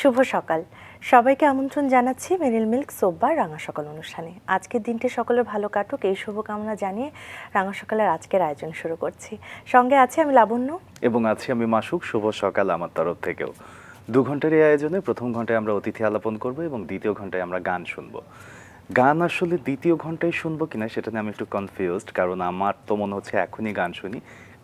শুভ সকাল সবাইকে আমন্ত্রণ জানাচ্ছি মেরিল মিল্ক সোববার রাঙা সকাল অনুষ্ঠানে। আজকের দিনটি সকলের ভালো কাটুক এই শুভকামনা জানিয়ে রাঙা সকালের আজকের আয়োজন শুরু করছি। সঙ্গে আছে আমি লাবণ্য এবং আছি আমি মাসুক। শুভ সকাল আমার তরফ থেকেও। 2 ঘন্টার এই আয়োজনে প্রথম ঘন্টায় আমরা অতিথি আলাপন করব এবং দ্বিতীয় ঘন্টায় আমরা গান শুনবো। গান আসলে দ্বিতীয় ঘন্টায় শুনবো কিনা সেটা নিয়ে আমি একটু কনফিউজড, কারণ আমার তো মনে হচ্ছে এখনই গান শুনি।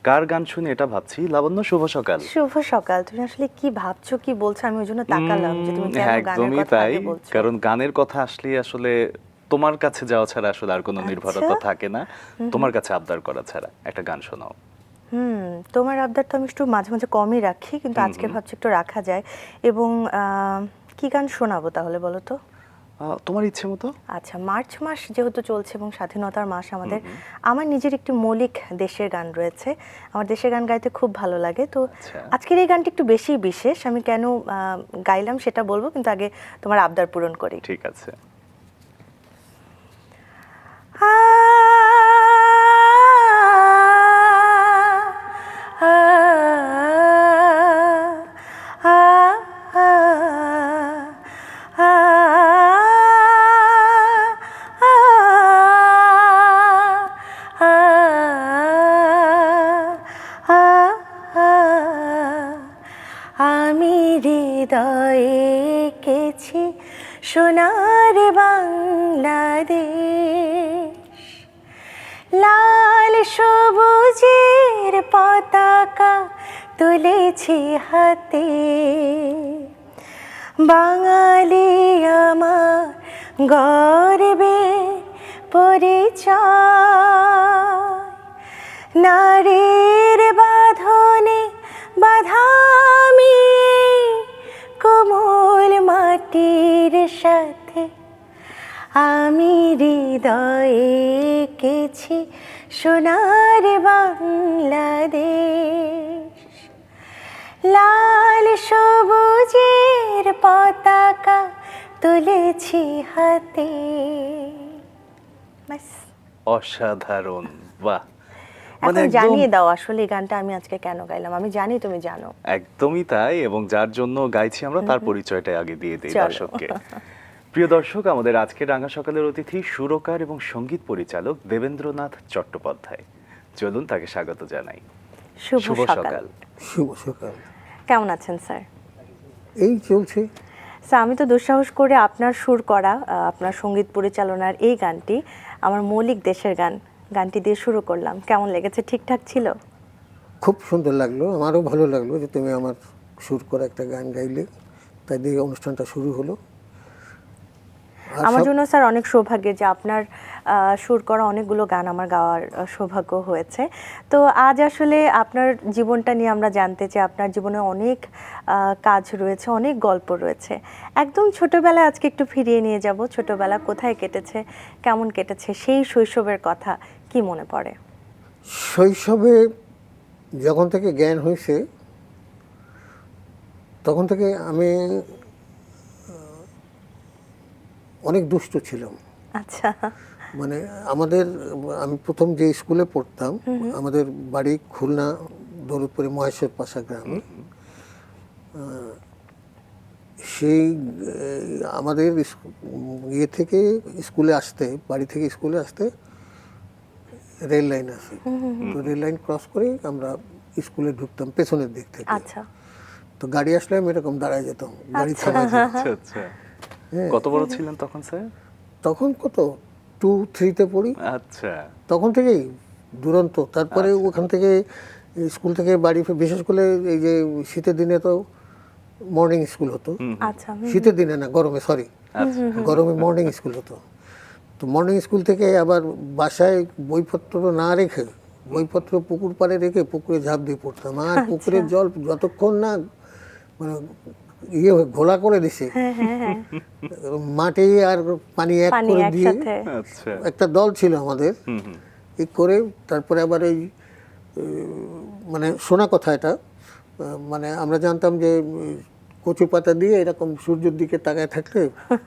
কার গান শুনি এটা ভাবছি। লাবণ্য, শুভ সকাল। শুভ সকাল। তুমি আসলে কি ভাবছো, কি বলছো? আমি ওই জন্য তাকালাম যে তুমি কেন গানের একদমই কথা তাই, আগে বলছো। কারণ গানের কথা আসলে আসলে তোমার কাছে যাওয়া ছাড়া আসলে আর কোনো নির্ভরতা থাকে না। তোমার কাছে আবদার করা ছাড়া একটা গান শোনাও। তোমার আবদার তো আমি একটু মাঝে মাঝে কমই রাখি, কিন্তু আজকে ভাবছি একটু রাখা যায়। এবং কি গান শোনাবো তাহলে বলো তো? তোমার ইচ্ছে মতো। আচ্ছা, মার্চ মাস যেহেতু চলছে এবং স্বাধীনতার মাস আমাদের, আমার নিজের একটি মৌলিক দেশের গান রয়েছে। আমার দেশের গান গাইতে খুব ভালো লাগে। তো আজকের এই গানটি একটু বেশি বিশেষ। আমি কেন গাইলাম সেটা বলবো, কিন্তু আগে তোমার আবদার পূরণ করি। ঠিক আছে। আমি হৃদয়ে এঁকেছি সোনার বাংলাদেশ, লাল সবুজের পতাকা তুলেছি হাতে। বাঙালি আমার গর্বে পরিচয়, নারীর বাঁধনে বাঁধা আমি কোমল মাটির সাথে। আমি হৃদয়ে এঁকেছি সোনার বাংলাদেশ, লাল সবুজের পতাকা তুলেছি হাতে। ব্যাস। অসাধারণ, বাহ। এখন জানিয়ে দাও আসলে এই গানটা আমি আজকে কেন গাইলাম। আমি জানি তুমি জানো। একদমই তাই, এবং যার জন্য গাইছি আমরা তার পরিচয়টা আগে দিয়ে দিই দর্শককে। প্রিয় দর্শক, আমাদের আজকের রাঙা সকালের অতিথি সুরকার এবং সঙ্গীত পরিচালক দেবেন্দ্রনাথ চট্টোপাধ্যায়। চলুন তাকে স্বাগত জানাই। শুভ সকাল। শুভ সকাল। কেমন আছেন স্যার? এই চলছে। স্যার, আমি তো দুঃসাহস করে আপনার সুর করা, আপনার সঙ্গীত পরিচালনার এই গানটি, আমার মৌলিক দেশের গানটি দিয়ে শুরু করলাম। কেমন লেগেছে? ঠিকঠাক ছিল? খুব সুন্দর লাগলো, আমারও ভালো লাগলো যে তুমি আমার সুর করা একটা গান গাইলে, তাই দিয়ে অনুষ্ঠানটা শুরু হলো। আমার জন্য স্যার অনেক সৌভাগ্যের যে আপনার সুর করা অনেকগুলো গান আমার গাওয়ার সৌভাগ্য হয়েছে। তো আজ আসলে আপনার জীবনটা নিয়ে আমরা জানতে চাই। আপনার জীবনে অনেক কাজ রয়েছে, অনেক গল্প রয়েছে। একদম ছোটবেলায় আজকে একটু ফিরিয়ে নিয়ে যাব। ছোটবেলা কোথায় কেটেছে, কেমন কেটেছে, সেই শৈশবের কথা কি মনে পড়ে? শৈশবে যখন থেকে জ্ঞান হয়েছে তখন থেকে আমি অনেক দুষ্ট ছিলাম। আচ্ছা। মানে আমি প্রথম যে স্কুলে পড়তাম, আমাদের বাড়ি খুলনা দৌলতপুরে মহেশ্বর পাশা গ্রামে। সেই আমাদের ইয়ে থেকে স্কুলে আসতে, বাড়ি থেকে স্কুলে আসতে রেল লাইন আছে, তো রেল লাইন ক্রস করে আমরা স্কুলে ঢুকতাম পেছনের দিক থেকে। আচ্ছা। তো গাড়ি আসলে আমি এরকম দাঁড়ায় যেতাম, গাড়ি থামায় যেতাম। আচ্ছা আচ্ছা। কত বড় ছিলেন তখন স্যার? তখন কত 2-3-তে পড়ি। আচ্ছা। তখন থেকেই দুরন্ত। তারপরে ওখান থেকে স্কুল থেকে বাড়ি বিশেষ করে এই যে শীতের দিনে তো মর্নিং স্কুল হতো। আচ্ছা। শীতের দিনে না, গরমে, সরি, গরমে মর্নিং স্কুল হতো। তো মর্নিং স্কুল থেকে আবার বাসায় বইপত্র না রেখে, বইপত্র পুকুর পাড়ে রেখে পুকুরে ঝাঁপ দিয়ে পড়তাম। আর পুকুরের জল যতক্ষণ না মানে ইয়ে ঘোলা করে দিছে, মাটি আর পানি এক করে দিয়ে একটা দল ছিল আমাদের, এই করে তারপরে আবার এই মানে শোনা কথা এটা, মানে আমরা জানতাম যে কচু পাতা দিয়ে এরকম সূর্যের দিকে তাকায় থাকলে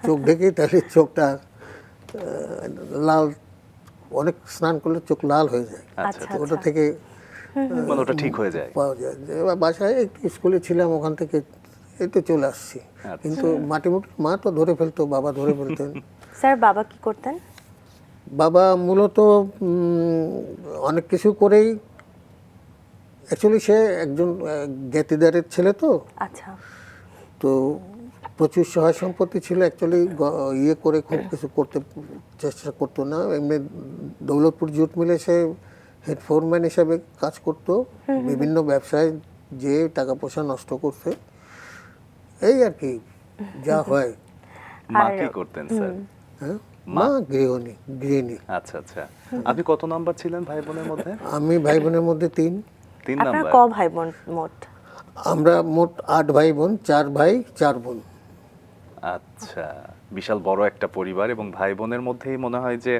চোখ ঢেকে তাহলে চোখটা লাল, অনেক স্নান করলে চোখ লাল হয়ে যায়। ওটা থেকে ওটা ঠিক হয়ে যায়, পাওয়া যায়। বাসায় একটু স্কুলে ছিলাম, ওখান থেকে এই তো চলে আসছি। আচ্ছা। কিন্তু মাটিমুটি মা তো ধরে ফেলতো, বাবা ধরে ফেলতেন। স্যার বাবা কি করতেন? বাবা মূলত অনেক কিছু করেই, অ্যাকচুয়ালি সে একজন জ্ঞাতিদারের ছেলে তো, আচ্ছা। তো প্রচুর সহায় সম্পত্তি ছিল। অ্যাকচুয়ালি ইয়ে করে খুব কিছু করতে চেষ্টা করতো না। এমনি দৌলতপুর জুট মিলে সে হেড ফোরম্যান হিসাবে কাজ করতো, বিভিন্ন ব্যবসায় যে টাকা পয়সা নষ্ট করছে, এই আর কি যা হয়। মা আর- কি করতেন স্যার? হ্যাঁ, মা গৃহিণী। আচ্ছা আচ্ছা। আপনি কত নাম্বার ছিলেন ভাই বোনের মধ্যে? আমি ভাই বোনের মধ্যে 3। 3 আপনার নাম্বার। ক ভাই বোন মোট? আমরা মোট 8 ভাই বোন, 4 ভাই 4 বোন। আচ্ছা, বিশাল বড় একটা পরিবার, এবং ভাই বোনের মধ্যেই মনে হয় যে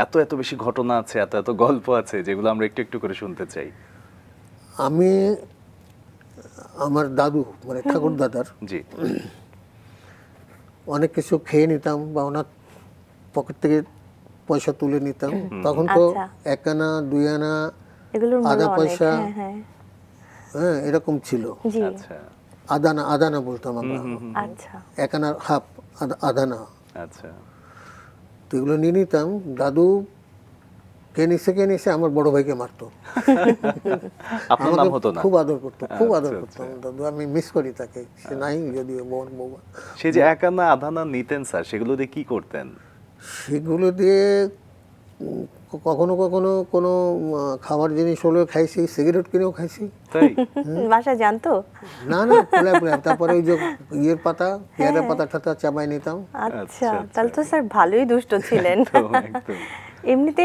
এত এত বেশি ঘটনা আছে, এত এত গল্প আছে, যেগুলো আমরা একটু একটু করে শুনতে চাই। আমি আমার দাদু মানে ঠাকুর দাদার জি। অনেক কিছু খেয়ে নিতাম বা ওনার পকেট থেকে পয়সা তুলে নিতাম। তখন তো আচ্ছা। 1 আনা 2 আনা এগুলোর মূল্য আধা অনেক। পয়সা, হ্যাঁ হ্যাঁ। হ্যাঁ এরকম ছিল। জি। আচ্ছা আদানা বলতাম আমরা। আচ্ছা। 1 আনার হাফ, আদানা। আচ্ছা। তো এগুলো নিয়ে নিতাম। দাদু কে নিছে আমার বড় ভাইকে মারতো। আপনার নাম হতো না? খুব আদর করতো, খুব আদর আচ্ছা, করতো আচ্ছা। আমার দাদু। আমি মিস করি তাকে, সে নাই যদিও বৌমা। সে যে 1 আনা আধা আনা নিতেন স্যার, সেগুলো দিয়ে কি করতেন? সেগুলো দিয়ে কখনো কখনো কোনো খাবার জিনিস হলেও খাইছি, সিগারেট কিনেও খাইছি। তাই? বাসা জানতো? না পোলায় তারপরে ওই যে ইয়ের পাতা, পেয়ারা পাতা টাতা চাবাই নিতাম। আচ্ছা, তাহলে তো স্যার ভালোই দুষ্ট ছিলেন। একদম, একদম। এমনিতে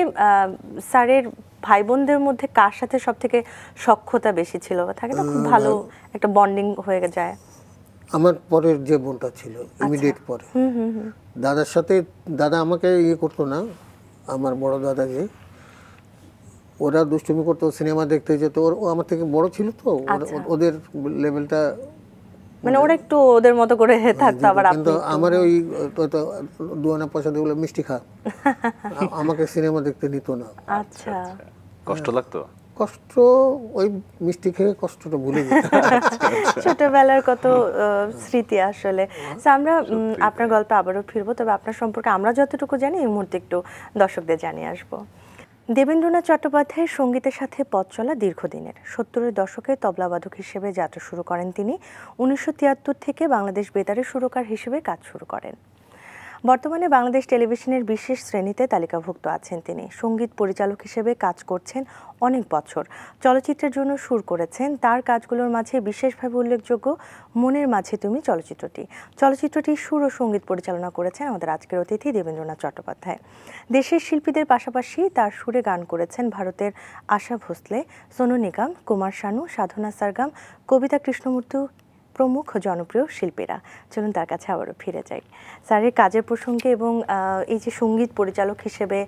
স্যারের ভাই বোনদের মধ্যে কার সাথে সব থেকে সখ্যতা বেশি ছিল? থাকে না খুব ভালো একটা বন্ডিং হয়ে যায়। আমার পরের যে বোনটা ছিল, ইমিডিয়েট পরে, দাদার সাথে, দাদা আমাকে ইয়ে করতো না, আমার বড় দাদা যে, ওরা দুষ্টুমি করতো, সিনেমা দেখতে যেত। ও আমার থেকে বড় ছিল তো, ওদের লেভেলটা মানে ওরা একটু ওদের মতো করে থাকতো, আবার আপনি কিন্তু আমার ওই 2 আনা পয়সা দিয়ে বলে মিষ্টি খা, আমাকে সিনেমা দেখতে নিত না। আচ্ছা। কষ্ট লাগতো? কষ্ট, ওই মিষ্টি খেয়ে কষ্টটা ভুলে যেত। ছোটবেলার কত স্মৃতি আসলে। So, আমরা আপনার গল্পে আবারও ফিরবো, তবে আপনার সম্পর্কে আমরা যতটুকু জানি এই মুহূর্তে একটু দর্শকদের জানিয়ে আসবো। দেবেন্দ্রনাথ চট্টোপাধ্যায়ের সঙ্গীতের সাথে পথ চলা দীর্ঘদিনের। 70-এর দশকে তবলাবাদক হিসেবে যাত্রা শুরু করেন তিনি। 1973 থেকে বাংলাদেশ বেতারের সুরকার হিসেবে কাজ শুরু করেন। বর্তমানে বাংলাদেশ টেলিভিশনের বিশেষ শ্রেণীতে তালিকাভুক্ত আছেন তিনি। সঙ্গীত পরিচালক হিসেবে কাজ করছেন অনেক বছর। চলচ্চিত্রের জন্য সুর করেছেন। তার কাজগুলোর মাঝে বিশেষভাবে উল্লেখযোগ্য মনের মাঝে তুমি চলচ্চিত্রটির সুর ও সঙ্গীত পরিচালনা করেছেন আমাদের আজকের অতিথি দেবেন্দ্রনাথ চট্টোপাধ্যায়। দেশের শিল্পীদের পাশাপাশি তার সুরে গান করেছেন ভারতের আশা ভোসলে, সোনু নিগম, কুমার শানু, সাধনা সরগম, কবিতা কৃষ্ণমূর্তি প্রমুখ জনপ্রিয় শিল্পীরা। চলুন তার কাছে আবারও ফিরে যাই। স্যারের কাজের প্রসঙ্গে এবং এই যে সঙ্গীত পরিচালক হিসেবে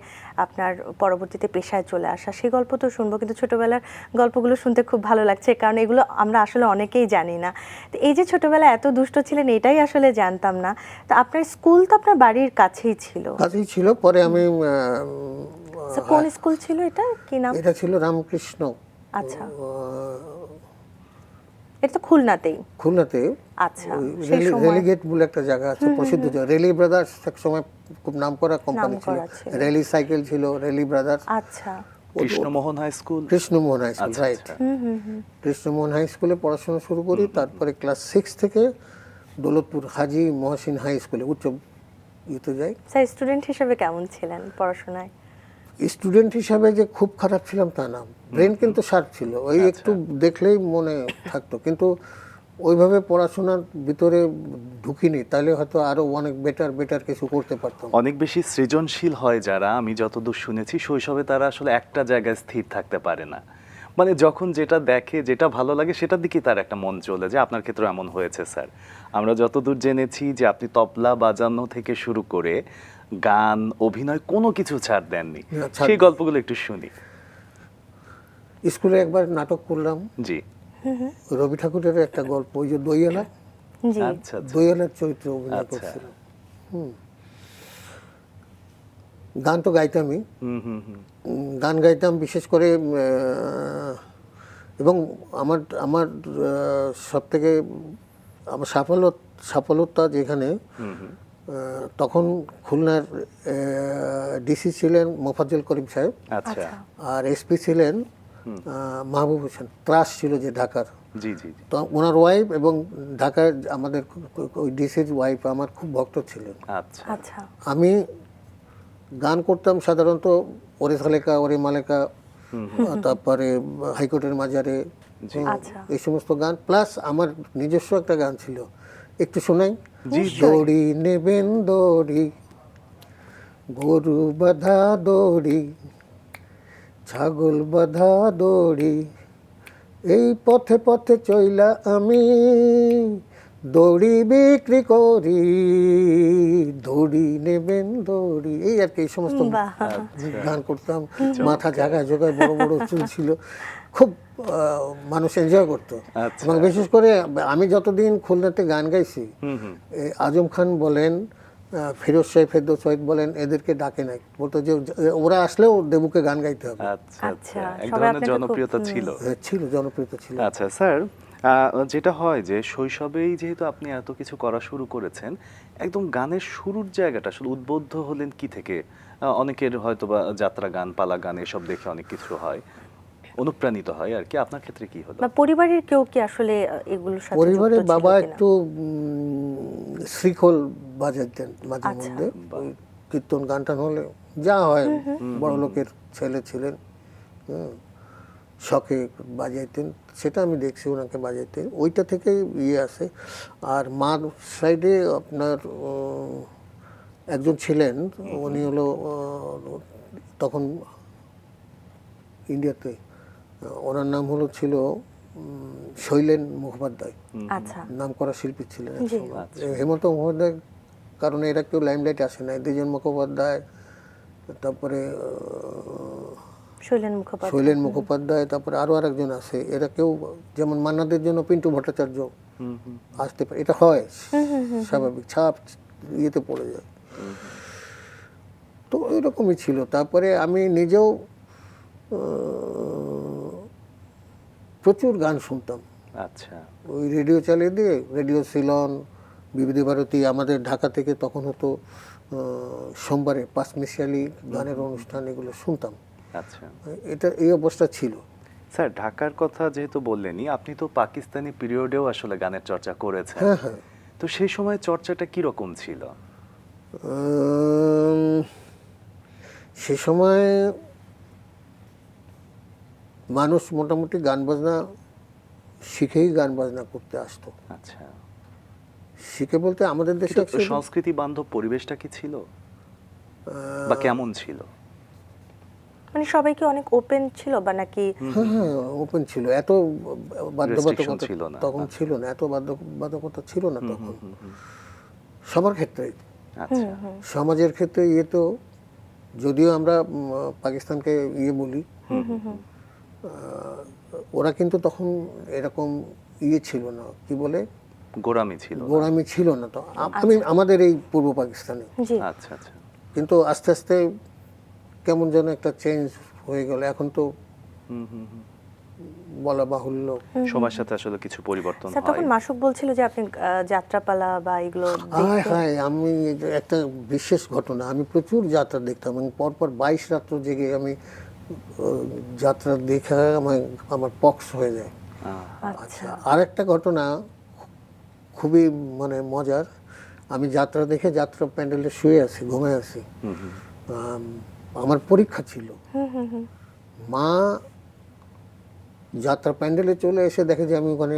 আপনার পরবর্তীতে পেশায় চলে আসা, সেই গল্প তো শুনবো, কিন্তু ছোটবেলার গল্পগুলো শুনতে খুব ভালো লাগছে, কারণ এগুলো আমরা আসলে অনেকেই জানি না। তো এই যে ছোটবেলায় এত দুষ্ট ছিলেন, এটাই আসলে জানতাম না। তো আপনার স্কুল তো আপনার বাড়ির কাছেই ছিল। কাছেই ছিল। পরে আমি So, কোন স্কুল ছিল এটা, কি নাম? এটা ছিল রামকৃষ্ণ, আচ্ছা, এটা তো খুলনাতেই। খুলনাতে। আচ্ছা, সেই সময় রেলিগেট বলে একটা জায়গা আছে, প্রসিদ্ধ জায়গা। রেলি ব্রাদার্স এক সময় খুব নামকরা কোম্পানি ছিল। নামকরা ছিল। রেলি সাইকেল ছিল, রেলি ব্রাদার্স। আচ্ছা। Krishnamohan high school? Krishnamohan high school, আচ্ছা, রাইট। আচ্ছা। কৃষ্ণমোহন হাই স্কুলে পড়াশোনা শুরু করি। তারপরে ক্লাস 6 থেকে দৌলতপুর হাজী মহসিন হাই স্কুলে উচ্চ ইতে যাই। স্যার স্টুডেন্ট হিসেবে কেমন ছিলেন পড়াশোনায়? স্টুডেন্ট হিসাবে যে খুব খারাপ ছিলাম তা না, ব্রেন কিন্তু শার্প ছিল। ওই একটু দেখলেই মনে থাকতো, কিন্তু ওইভাবে পড়াশোনার ভিতরে ঢুকিনি, তাহলে হয়তো আরো অনেক বেটার কিছু করতে পারতাম। অনেক বেশি সৃজনশীল হয় যারা, আমি যতদূর শুনেছি শৈশবে তারা আসলে একটা জায়গায় স্থির থাকতে পারে না। মানে যখন যেটা দেখে, যেটা ভালো লাগে, সেটার দিকেই তার একটা মন চলে যায়। আপনার ক্ষেত্রে এমন হয়েছে স্যার। আমরা যতদূর জেনেছি যে আপনি তবলা বাজানো থেকে শুরু করে গান, অভিনয় কোনো কিছু ছাড় দেননি। না, ছাড় সেই দেননি। গল্পগুলো একটু শুনি। স্কুলে একবার নাটক করলাম, জি। রবি ঠাকুরের একটা গল্প, ওই যে দইয়ালা, জি। আচ্ছা আচ্ছা। দইয়ালার চরিত্রে অভিনয় আচ্ছা। করছিলাম। গান তো গাইতামই, গান গাইতাম বিশেষ করে। এবং আমার সব থেকে আমার সাফল্যতা যেখানে তখন খুলনার ডিসি ছিলেন মোফাজ্জল করিম সাহেব, আচ্ছা, আর এসপি ছিলেন মাহবুব হোসেন, ত্রাস ছিল যে ঢাকার। জি জি জি, তো ওনার ওয়াইফ এবং ঢাকায় আমাদের ওই ডিসির ওয়াইফ আমার খুব ভক্ত ছিলেন। আচ্ছা আচ্ছা আমি গান করতাম সাধারণত ওরে সালেকা ওরে মালেকা, তারপরে হাইকোর্টের মাজারে, আচ্ছা। এই সমস্ত গান, প্লাস আমার নিজস্ব একটা গান ছিল, একটু শোনাই। নিশ্চয়ই। দড়ি নেবেন দড়ি, গরু বাঁধা দড়ি, ছাগল বাঁধা দড়ি, এই পথে পথে চইলা আমি দড়ি বিক্রি করি, দড়ি নেবেন দড়ি, এই আর কি, এই সমস্ত বাহ। গান করতাম। মাথা জায়গায় জায়গায় বড় বড় চুল ছিল, খুব মানুষ এনজয় করতো। আচ্ছা। এবং বিশেষ করে আমি যতদিন খুলনাতে গান গাইছি, এই আজম খান বলেন, ফিরোজ শাহ ফেরদৌস ওয়াহিদ বলেন, এদেরকে ডাকে নাই, বলতো যে ওরা আসলেও দেবুকে গান গাইতে হবে। আচ্ছা আচ্ছা, আচ্ছা, এক সবাই ধরনের আপনাকে খুব- জনপ্রিয়তা ছিল। ছিল, জনপ্রিয়তা ছিল। আচ্ছা স্যার, যেটা হয় যে শৈশবেই যেহেতু আপনি এত কিছু করা শুরু করেছেন, একদম গানের শুরুর জায়গাটা আসলে উদ্বুদ্ধ হলেন কি থেকে? অনেকের হয়তো বা যাত্রা গান, পালা গান এসব দেখে অনেক কিছু হয়, অনুপ্রাণিত হয় আর কি। আপনার ক্ষেত্রে কি হলো? বা পরিবারের কেউ কি আসলে এগুলোর সাথে পরিবারে যুক্ত ছিল বাবা কিনা? একটু শ্রীখোল বাজাতেন মাঝে আচ্ছা। মধ্যে, ওই কীর্তন গান টান হলে, যা হয়, বড় লোকের ছেলে ছিলেন, শখে বাজাইতেন, সেটা আমি দেখছি ওনাকে বাজাইতে, ওইটা থেকে ইয়ে আছে। আর মার সাইডে আপনার একজন ছিলেন, উনি হলো তখন ইন্ডিয়াতে, ওনার নাম ছিল শৈলেন মুখোপাধ্যায়, আচ্ছা নাম করা শিল্পী ছিলেন এক জি। সময়। হেমন্ত মুখোপাধ্যায় কারণে এরা কেউ লাইমলাইট আসে নাই, দুজন মুখোপাধ্যায়, তারপরে শৈলেন মুখোপাধ্যায়। শৈলেন মুখোপাধ্যায়, তারপরে আরো আরেকজন আছে, এরা কেউ, যেমন মান্নাদের জন্য পিন্টু ভট্টাচার্য আসতে পারে, এটা হয় স্বাভাবিক, ছাপ ইয়েতে পড়ে যায়। তো এরকমই ছিল। তারপরে আমি নিজেও প্রচুর গান শুনতাম, আচ্ছা ওই রেডিও চালিয়ে দিয়ে, রেডিও সিলন, বিবিধি ভারতী, আমাদের ঢাকা থেকে তখন হতো সোমবারে পাঁচমিশালি গানের অনুষ্ঠান, এগুলো শুনতাম। আচ্ছা এটা এই অবস্থা ছিল। স্যার, ঢাকার কথা যেহেতু বললেনই, আপনি তো পাকিস্তানি পিরিয়ডেও আসলে গানের চর্চা করেছেন। হ্যাঁ হ্যাঁ, তো সেই সময় চর্চাটা কি রকম ছিল? সে সময় মানুষ মোটামুটি গান বাজনা শিখেই গান বাজনা করতে আসতো। আচ্ছা, শিখে বলতে আমাদের দেশে কিন্তু actually, সংস্কৃতি বান্ধব পরিবেশটা কি ছিল বা কেমন ছিল? মানে সবাই কি অনেক ওপেন ছিল বা নাকি? হ্যাঁ হ্যাঁ, ওপেন ছিল, এত বাধ্যবাধকতা ছিল না। তখন ছিল না, এত বাধ্যবাধকতা ছিল না তখন সবার ক্ষেত্রে। আচ্ছা সমাজের ক্ষেত্রে ইয়ে তো, যদিও আমরা পাকিস্তানকে ইয়ে বলি, ওরা কিন্তু তখন এরকম ইয়ে ছিল না, কি বলে, গোরামি ছিল না। গোড়ামি ছিল না। তো আমি আমাদের এই পূর্ব পাকিস্তানে, জি আচ্ছা আচ্ছা, কিন্তু আস্তে আস্তে কেমন যেন একটা চেঞ্জ হয়ে গেল। এখন তো বলা বাহুল্য। সময়ের সাথে আসলে কিছু পরিবর্তন স্যার, হয়। তখন মাসুক বলছিল যে আপনি যাত্রাপালা বা এগুলো হায় দেখতেন। হায়, আমি একটা বিশেষ ঘটনা, আমি প্রচুর যাত্রা দেখতাম এবং পরপর 22 রাত্র জেগে আমি যাত্রা দেখে আমার পক্স হয়ে যায়। আচ্ছা আর একটা ঘটনা খুবই মানে মজার, আমি যাত্রা দেখে যাত্রা প্যান্ডেলে শুয়ে আছি, ঘুমিয়ে আছি, আমার পরীক্ষা ছিল। মা যাত্রা প্যান্ডেলে চলে এসে দেখে যে আমি ওখানে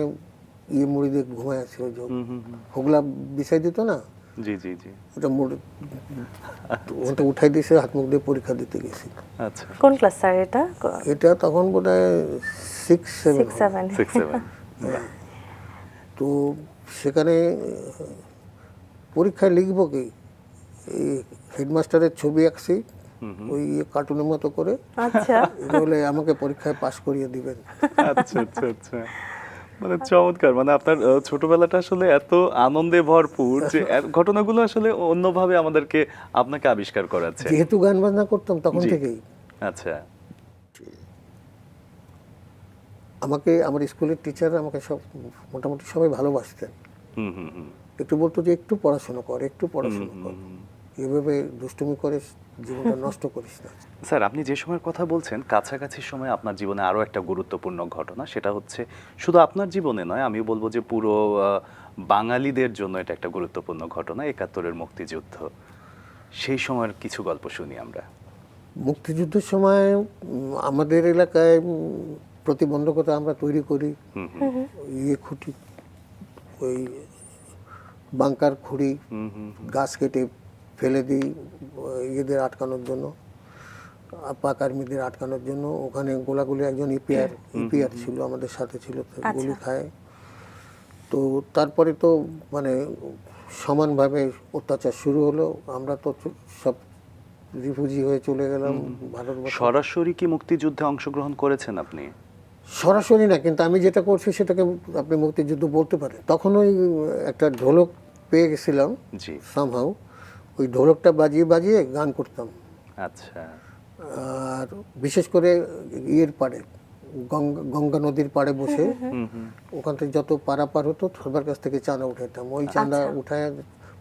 ইয়ে মুড়ি দিয়ে ঘুমায় আছি, ওই যে হোগলা বিছাই দিত না, জি জি জি, ওটা মুড়ি ওটা উঠাই দিয়েছে, হাত মুখ দিয়ে পরীক্ষা দিতে গেছি। আচ্ছা, কোন ক্লাস স্যার এটা? এটা তখন বোধহয় 6-7 6, 7 6, 7। তো সেখানে পরীক্ষায় লিখবো কি, এই হেডমাস্টারের ছবি আঁকছি ওই কার্টুনের মতো করে, আচ্ছা বলে আমাকে পরীক্ষায় পাশ করিয়ে দিবেন। আচ্ছা আচ্ছা আচ্ছা, মানে চমৎকার। মানে আপনার ছোটবেলাটা আসলে এত আনন্দে ভরপুর যে ঘটনাগুলো আসলে অন্যভাবে আমাদেরকে আপনাকে আবিষ্কার করাচ্ছে। যেহেতু গান বাজনা করতাম তখন জি। থেকেই, আচ্ছা আমাকে আমার স্কুলের টিচার আমাকে সব মোটামুটি সবাই ভালোবাসতেন। হুম হুম হুম একটু বলতো যে একটু পড়াশোনা কর, একটু পড়াশোনা কর, এভাবে দুষ্টুমি করে জীবনটা নষ্ট করিস না। স্যার, আপনি যে সময়ের কথা বলছেন কাছাকাছি সময়ে আপনার জীবনে আরো একটা গুরুত্বপূর্ণ ঘটনা, সেটা হচ্ছে শুধু আপনার জীবনে নয়, আমি বলবো যে পুরো বাঙালিদের জন্য এটা একটা গুরুত্বপূর্ণ ঘটনা, ৭১-এর মুক্তিযুদ্ধ। সেই সময়ের কিছু গল্প শুনি আমরা। মুক্তিযুদ্ধের সময় আমাদের এলাকায় প্রতিবন্ধকতা আমরা তৈরি করি, খুঁটি, ওই বাংকার খুঁড়ি, গাছ কেটে ফেলে দিই ইয়েদের আটকানোর জন্য, পাক আর্মিদের আটকানোর জন্য। ওখানে গোলাগুলি একজন ইপিআর ছিল আমাদের সাথে ছিল, গুলি খায়। তো তারপরে তো মানে সমানভাবে অত্যাচার শুরু হলো, আমরা তো সব রিফিউজি হয়ে চলে গেলাম ভারতবর্ষ। সরাসরি কি মুক্তিযুদ্ধে অংশগ্রহণ করেছেন আপনি? সরাসরি না, কিন্তু আমি যেটা করছি সেটাকে আপনি মুক্তিযুদ্ধ বলতে পারেন। তখন ওই একটা ঢোলক পেয়ে গেছিলাম জি। সামহাউ, ওই ঢোলকটা বাজিয়ে বাজিয়ে গান করতাম। আচ্ছা। আর বিশেষ করে ইয়ের পাড়ে, গঙ্গা নদীর পাড়ে বসে ওখান থেকে যত পারাপার হতো সবার কাছ থেকে চাঁদা উঠাইতাম। ওই চাঁদা উঠায়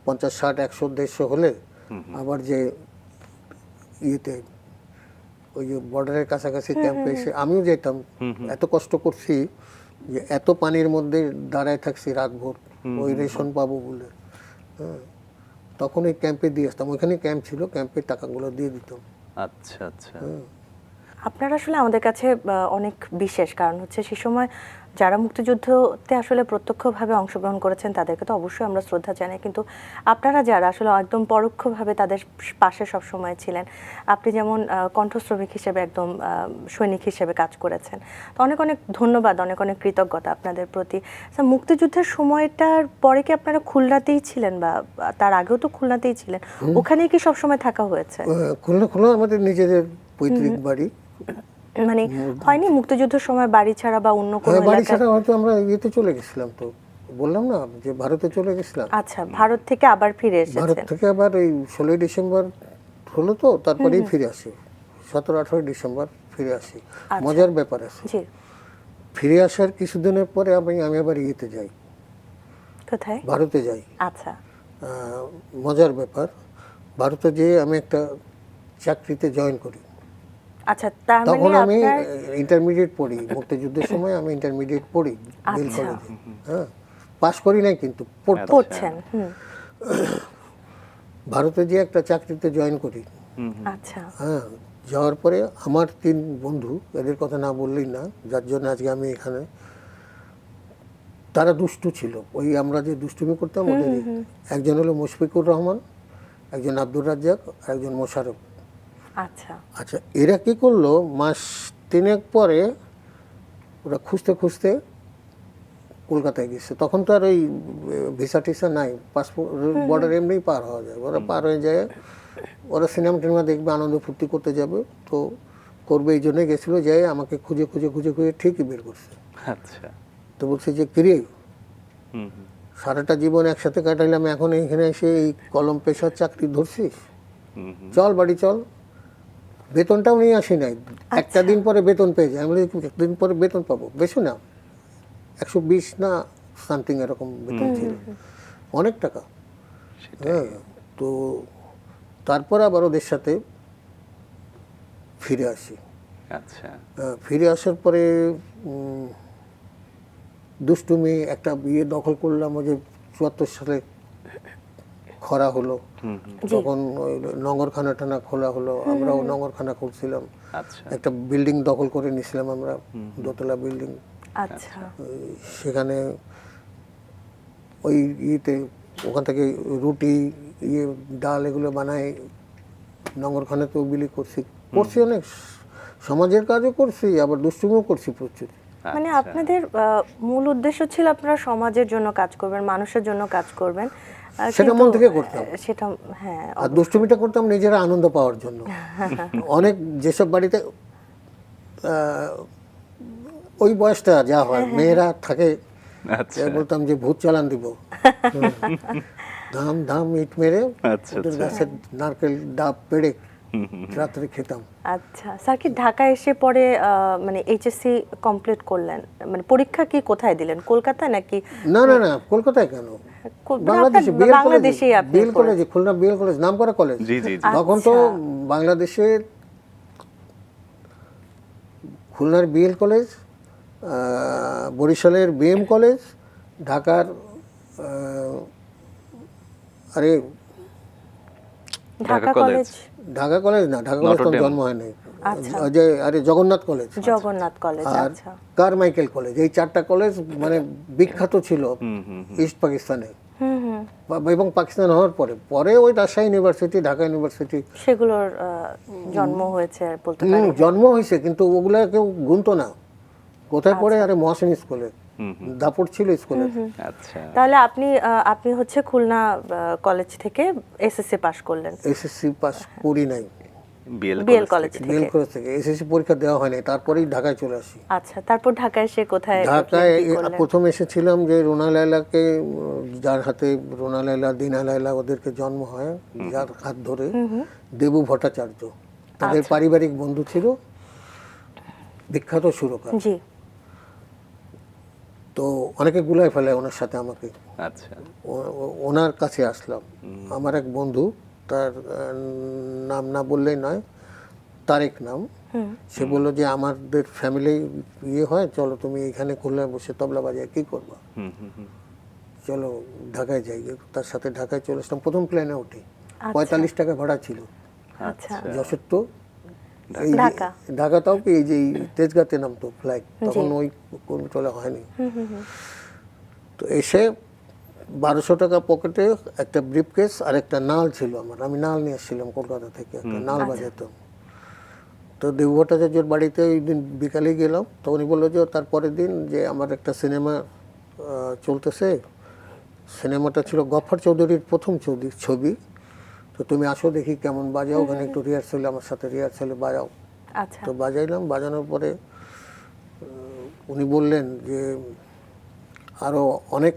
50, 60, 100, 150 হলে আবার যে ইয়েতে ওই যে বর্ডারের কাছাকাছি ক্যাম্পে এসে আমিও যেতাম। এত কষ্ট করছি যে এত পানির মধ্যে দাঁড়ায় থাকছি রাতভর ওই রেশন পাবো বলে। হ্যাঁ, তখন ওই ক্যাম্পে দিয়ে আসতাম, ওইখানে ক্যাম্প ছিল, ক্যাম্পের টাকাগুলো দিয়ে দিতাম। আচ্ছা আচ্ছা। আপনারা আসলে আমাদের কাছে অনেক বিশেষ, কারণ হচ্ছে সে সময় যারা মুক্তিযুদ্ধতে আসলে প্রত্যক্ষভাবে অংশগ্রহণ করেছেন তাদেরকে তো অবশ্যই আমরা শ্রদ্ধা জানাই, কিন্তু আপনারা যারা আসলে একদম পরোক্ষভাবে তাদের পাশে সব সময় ছিলেন, আপনি যেমন কণ্ঠশ্রমিক হিসেবে একদম সৈনিক হিসেবে কাজ করেছেন, তো অনেক অনেক ধন্যবাদ, অনেক অনেক কৃতজ্ঞতা আপনাদের প্রতি। মুক্তিযুদ্ধের সময়টার পরে কি আপনারা খুলনাতেই ছিলেন, বা তার আগেও তো খুলনাতেই ছিলেন, ওখানেই কি সবসময় থাকা হয়েছে? খুলনা আমাদের নিজেদের পৈতৃক বাড়ি। মানে হয়নি মুক্তিযুদ্ধের সময় বাড়ি ছাড়া বা অন্য কোনো বাড়ি এলাকায়? ছাড়া হয়তো আমরা ইয়েতে চলে গেছিলাম, তো বললাম না যে ভারতে চলে গেছিলাম। আচ্ছা, ভারত থেকে আবার ফিরে ভারত এসেছেন? থেকে আবার এই 16ই ডিসেম্বর হলো, তো তারপরেই ফিরে আসি। 17, 18 ডিসেম্বর ফিরে আসি। মজার ব্যাপার আছে, জি। ফিরে আসার কিছুদিনের পরে আমি আবার ইয়েতে যাই, কোথায়? ভারতে যাই। আচ্ছা মজার ব্যাপার, ভারতে যেয়ে আমি একটা চাকরিতে জয়েন করি। আচ্ছা, তার তখন মানে আমি আপনার ইন্টারমিডিয়েট পড়ি, মুক্তিযুদ্ধের সময় আমি ইন্টারমিডিয়েট পড়ি বেল আচ্ছা। কলেজে। হ্যাঁ, পাশ করি নাই কিন্তু পড়তাম। পড়ছেন। ভারতে যে একটা চাকরিতে জয়েন করি। আচ্ছা হ্যাঁ, যাওয়ার পরে আমার 3 বন্ধু, এদের কথা না বললেই না, যার জন্য আজকে আমি এখানে, তারা দুষ্টু ছিল। ওই আমরা যে দুষ্টুমি করতাম ওদেরই। একজন হলো মুশফিকুর রহমান, একজন আব্দুর রাজ্জাক, আর একজন মোশারফ। আচ্ছা আচ্ছা, এরা কি করলো, মাস 3 পরে ওরা খুঁজতে খুঁজতে কলকাতায় গেছে। তখন তো আর ওই ভিসা টিসা নাই, পাসপোর্ট বর্ডার এমনিই পার হওয়া যায়। ওরা পার হয়ে যায়, ওরা সিনেমা টিনেমা দেখবে, আনন্দ ফুর্তি করতে যাবে, তো করবে এই জন্যই গেছিলো। যাই আমাকে খুঁজে খুঁজে খুঁজে খুঁজে ঠিকই বের করছে। আচ্ছা। তো বলছে যে কিরে, হুম সারাটা জীবন একসাথে কাটাইলাম, এখন এখানে এসে এই কলম পেশার চাকরি ধরছিস, চল বাড়ি চল। বেতনটাও নিয়ে আসি নাই, একটা দিন পরে বেতন পেয়ে যায়। আমি বলি একদিন পরে বেতন পাবো, বেশি না 120 না সামথিং এরকম বেতন ছিল, অনেক টাকা। হ্যাঁ, তো তারপর আবার ওদের সাথে ফিরে আসি। আচ্ছা। ফিরে আসার পরে দুষ্টুমি একটা বিয়ে দখল করলাম। ওই যে 74 সালে খরা হলো, তখন ওই নগরখানা টানা খোলা হলো, আমরাও নগরখানা করছিলাম। আচ্ছা। একটা বিল্ডিং দখল করে নিয়েছিলাম আমরা, দোতলা বিল্ডিং। আচ্ছা সেখানে ওই ইয়েতে ওখান থেকে রুটি, ডাল এগুলো বানায় নগরখানাতেও বিলি করছি। অনেক সমাজের কাজও করছি, আবার দুষ্টুমিও করছি প্রচুর। মানে আপনাদের মূল উদ্দেশ্য ছিল আপনারা সমাজের জন্য কাজ করবেন, মানুষের জন্য কাজ করবেন, সেটা মন থেকে করতাম। সেটা হ্যাঁ। আর দুষ্টুমিটা করতাম নিজেরা আনন্দ পাওয়ার জন্য। অনেক যেসব বাড়িতে ওই বয়সটা যা হয়, মেয়েরা থাকে, বলতাম যে ভূত চালান দিব, ধাম ধাম ইট মেরে ওদের গাছের নারকেল ডাব পেড়ে রাত্রে খেতাম। আচ্ছা, স্যার কি ঢাকায় এসে পরে মানে এইচএসসি কমপ্লিট করলেন, মানে পরীক্ষা কি কোথায় দিলেন, কলকাতায় নাকি? না না না, কলকাতায় কেন, মানে বাংলাদেশে আপনার বিএল কলেজে, বাংলাদেশেই আপনি বিএল কলেজে, করেছেন। খুলনা বিএল কলেজ, নামকরা কলেজ। জি জি জি। তখন তো আচ্ছা। বাংলাদেশের খুলনার বিএল কলেজ, বরিশালের বিএম কলেজ, ঢাকার আরে Dhaka Dhaka college. College, Dhaka college না, ঢাকা কলেজ তো নটরডেম। জন্ম হয় নাই, আচ্ছা। ওই যে আরে জগন্নাথ কলেজ জগন্নাথ কলেজ, আর আচ্ছা। কারমাইকেল কলেজ, এই চারটা কলেজ মানে বিখ্যাত ছিল ইস্ট পাকিস্তানে এবং পাকিস্তান হওয়ার পরে পরে ওই রাজশাহী ইউনিভার্সিটি, ঢাকা ইউনিভার্সিটি সেগুলোর জন্ম হয়েছে আর বলতে পারি। জন্ম হয়েছে, কিন্তু ওগুলা কেউ গুনতো না। কোথায় পড়ে? আরে মহাসিন স্কুলে, দাপট ছিল স্কুলে। আচ্ছা। তাহলে আপনি হচ্ছে খুলনা কলেজ থেকে এসএসসি পাশ করলেন। এসএসসি পাস করি নাই, বিএল বিএল কলেজ কলেজ থেকে। বিএল থেকে। কলেজ থেকে এসএসসি পরীক্ষা দেওয়া হয়নি, তারপরেই ঢাকায় চলে আসি। আচ্ছা, তারপর ঢাকায় এসে কোথায় ঢাকায় কি করলেন? প্রথম এসেছিলাম যে রোনা লায়লাকে, যার হাতে রোনা লায়লা, দিনা লায়লা ওদেরকে জন্ম হয়, যার হাত ধরে দেবু ভট্টাচার্য, তাদের পারিবারিক বন্ধু ছিল, বিখ্যাত সুরকার। জি। তো অনেকে গুলায় ফেলে ওনার সাথে আমাকে, আচ্ছা। ওনার কাছে আসলাম। আমার এক বন্ধু, তার নাম না বললেই নয়, তারেক নাম, সে বললো যে আমাদের ফ্যামিলি ইয়ে হয়, চলো তুমি এখানে খুলনায় বসে তবলা বাজায় কি করবা, চলো ঢাকায় যাই। তার সাথে ঢাকায় চলে আসলাম, প্রথম প্লেনে উঠি, 45 টাকা ভাড়া ছিল। আচ্ছা। যশোর তো এই যে ঢাকা। ঢাকা, তাও কি এই যে এই তেজগাঁতে নামতো ফ্লাইট, তখন ওই কোন চলে হয়নি। তো এসে 1200 টাকা পকেটে, একটা ব্রিফকেস আর একটা নাল ছিল আমার, আমি নাল নিয়ে এসেছিলাম কলকাতা থেকে, একটা নাল বাজাতাম। তো দেবু ভট্টাচার্যের বাড়িতে ওই দিন বিকালে গেলাম, তো উনি বললো যে তারপরের দিন যে আমার একটা সিনেমা চলতেছে, সিনেমাটা ছিল গফফর চৌধুরীর প্রথম ছবি, তো তুমি আসো দেখি কেমন বাজাও, ওখানে একটু রিহার্সালে আমার সাথে রিহার্সালে বাজাও। আচ্ছা। তো বাজাইলাম, বাজানোর পরে উনি বললেন যে আরও অনেক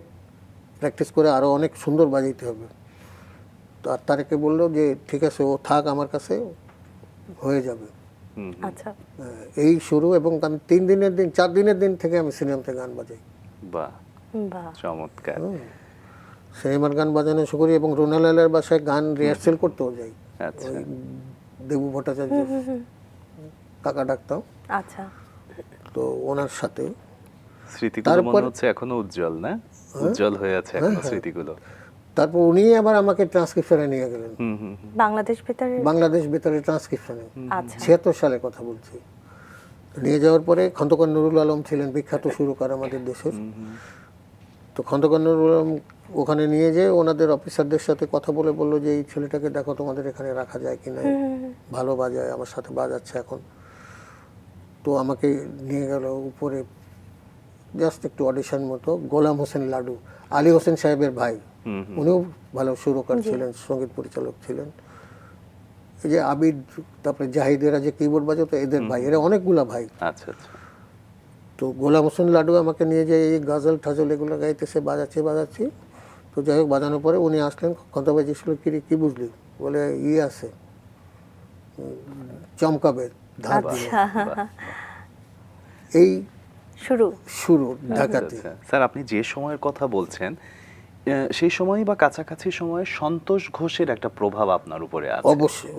প্র্যাকটিস করে আরও অনেক সুন্দর বাজাইতে হবে। তো আর তারেকে বললো যে ঠিক আছে, ও থাক আমার কাছে, হয়ে যাবে। আচ্ছা। এই শুরু, এবং আমি 4 দিনের দিন থেকে আমি সিনেমাতে গান বাজাই। বাহ, বাহ। চমৎকার। সিনেমার গান বাজানো শুরু করি এবং রোনা লায়লার বাসায় গান রিহার্সেল করতেও যাই। আচ্ছা। ওই দেবু ভট্টাচার্য কাকা ডাকতাম, আচ্ছা। তো ওনার সাথে। স্মৃতিগুলো মনে হচ্ছে এখনো উজ্জ্বল, না? উজ্জ্বল হয়ে আছে এখনো স্মৃতিগুলো। তারপর উনি আবার আমাকে ট্রান্সক্রিপশনে নিয়ে গেলেন, বাংলাদেশ ভিতরে। বাংলাদেশ বেতারে ট্রান্সক্রিপশনে, আচ্ছা। 76 সালে কথা বলছি। নিয়ে যাওয়ার পরে খন্দকার নুরুল আলম ছিলেন বিখ্যাত সুরকার আমাদের দেশের। তো খন্দকার নুরুল আলম ওখানে নিয়ে যেয়ে ওনাদের অফিসারদের সাথে কথা বলে বললো যে এই ছেলেটাকে দেখো তোমাদের এখানে রাখা যায় কিনা, ভালো বাজায়, আমার সাথে বাজাচ্ছে এখন। তো আমাকে নিয়ে গেল উপরে, জাস্ট একটু অডিশন মতো। গোলাম হোসেন লাডু, আলী হোসেন সাহেবের ভাই, উনিও ভালো সুরকার ছিলেন, সঙ্গীত পরিচালক ছিলেন। এই যে আবিদ, তারপরে জাহিদেরা যে কিবোর্ড বাজাতো, এদের ভাই, এরা অনেকগুলা ভাই। আচ্ছা আচ্ছা। তো গোলাম হোসেন লাডু আমাকে নিয়ে যায়, এই গাজল ঠাজল এগুলো গাইতেছে, বাজাচ্ছি। তো যাই হোক, বাজানোর পরে উনি আসলেন, কথা বাজিয়েছিল, কি বুঝলি? বলে আছে, চমকাবে ধার দিয়ে। এই শুরু ঢাকাতে। স্যার, আপনি যে সময়ের কথা বলছেন, সেই সময় বা কাছাকাছি সময়ে সন্তোষ ঘোষের একটা প্রভাব আপনার উপরে আছে। অবশ্যই,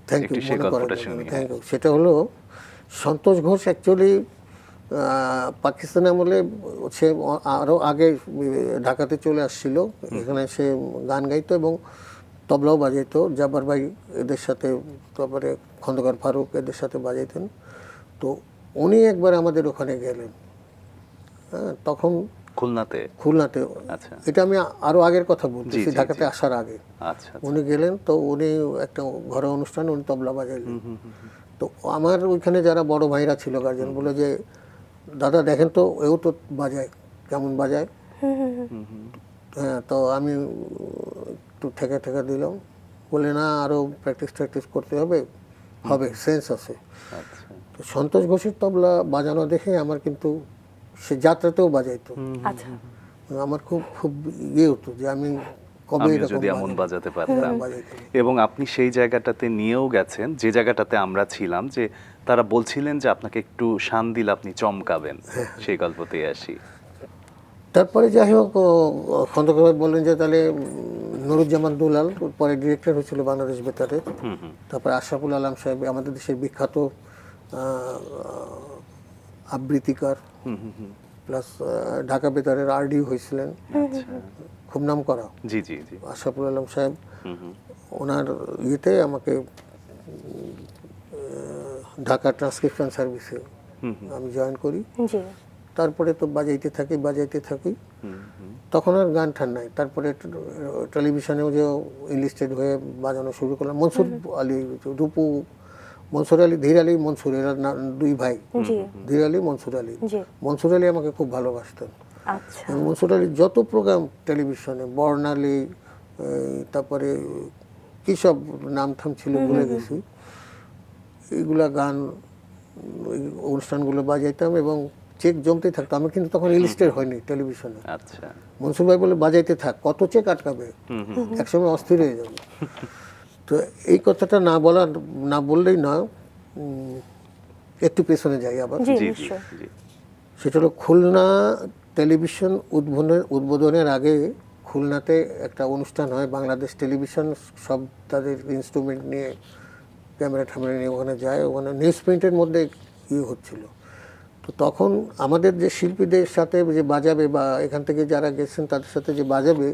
থ্যাংক ইউ, সেই মনে গল্পটা করার জন্য শুনি। Thank you. সেটা হলো, সন্তোষ ঘোষ অ্যাকচুয়ালি পাকিস্তান আমলে সে আরও আগে ঢাকাতে চলে আসছিল, এখানে সে গান গাইতো এবং তবলাও বাজাইতো, জাবার ভাই এদের সাথে, তারপরে খন্দকার ফারুক এদের সাথে বাজাইতেন। তো উনি একবার আমাদের ওখানে গেলেন, হ্যাঁ, তখন খুলনাতে। আচ্ছা। এটা আমি আরো আগের কথা বলতেছি, ঢাকাতে আসার আগে। আচ্ছা। উনি গেলেন, তো উনি একটা ঘরোয়া অনুষ্ঠানে উনি তবলা বাজাইলেন। তো আমার ওইখানে যারা বড় ভাইরা ছিল, গার্জেন, বলে যে দাদা দেখেন তো, এও তো বাজায়, কেমন বাজায়। হ্যাঁ, তো আমি একটু ঠেকা দিলাম, বলে না আরো প্র্যাকটিস করতে হবে, সেন্স আছে। তো সন্তোষ ঘোষের তবলা বাজানো দেখে আমার কিন্তু, সে যাত্রাতেও বাজাইতো, আচ্ছা। আমার খুব ইয়ে হতো যে আমি কবে আমিও এরকম যদি এমন বাজাতে পারতাম। বাজাইতাম। এবং আপনি সেই জায়গাটাতে নিয়েও গেছেন যে জায়গাটাতে আমরা ছিলাম, যে তারা বলছিলেন যে আপনাকে একটু শান দিলে আপনি চমকাবেন। সেই গল্পতেই আসি। তারপরে যাই হোক খন্দকার ভাই বললেন যে তাহলে নুরুজ্জামান দুলাল পরে ডিরেক্টর হয়েছিল বাংলাদেশ বেতারের, তারপরে আশরাফুল আলম সাহেব আমাদের দেশের বিখ্যাত আবৃত্তিকার, প্লাস ঢাকা বেতারের আরডি হয়েছিলেন, খুব নাম করা জি জি জি। আশরাফুল আলম সাহেব, ওনার ইয়েতে আমাকে ঢাকা ট্রান্সক্রিপশন সার্ভিসে আমি জয়েন করি। জি। তারপরে তো বাজাইতে থাকি। তখন আর গান ঠান নাই। তারপরে টেলিভিশনেও যে ইনলিস্টেড হয়ে বাজানো শুরু করলাম। মনসুর আলী, রূপু, মনসুর আলী, ধীর আলী, মনসুর, এরা দুই ভাই, জি। ধীর আলী, মনসুর আলী। জি। মনসুর আলী আমাকে খুব ভালোবাসতেন। আচ্ছা। মনসুর আলীর যত প্রোগ্রাম টেলিভিশনে, বর্ণালী, তারপরে কী সব নাম থাম ছিল ভুলে গেছি, এইগুলা গান, ওই অনুষ্ঠানগুলো বাজাইতাম এবং চেক জমতেই থাকতো। আমি কিন্তু তখন ইলিস্টেড হয়নি টেলিভিশনে। আচ্ছা। মনসুর ভাই বলে বাজাইতে থাক, কত চেক আটকাবে, একসময় অস্থির হয়ে যাবে। তো এই কথাটা না বললেই না, একটু পেছনে যাই আবার। জি, জি জি নিশ্চয়ই। জি। সেটা হলো খুলনা টেলিভিশন উদ্বোধনের আগে খুলনাতে একটা অনুষ্ঠান হয়, বাংলাদেশ টেলিভিশন সব তাদের ইনস্ট্রুমেন্ট নিয়ে, ক্যামেরা ট্যামেরা নিয়ে ওখানে যায়। ওখানে নিউজ প্রিন্টের মধ্যে হচ্ছিল। তো তখন আমাদের যে শিল্পীদের সাথে যে বাজাবে বা এখান থেকে যারা গেছেন তাদের সাথে যে বাজাবে,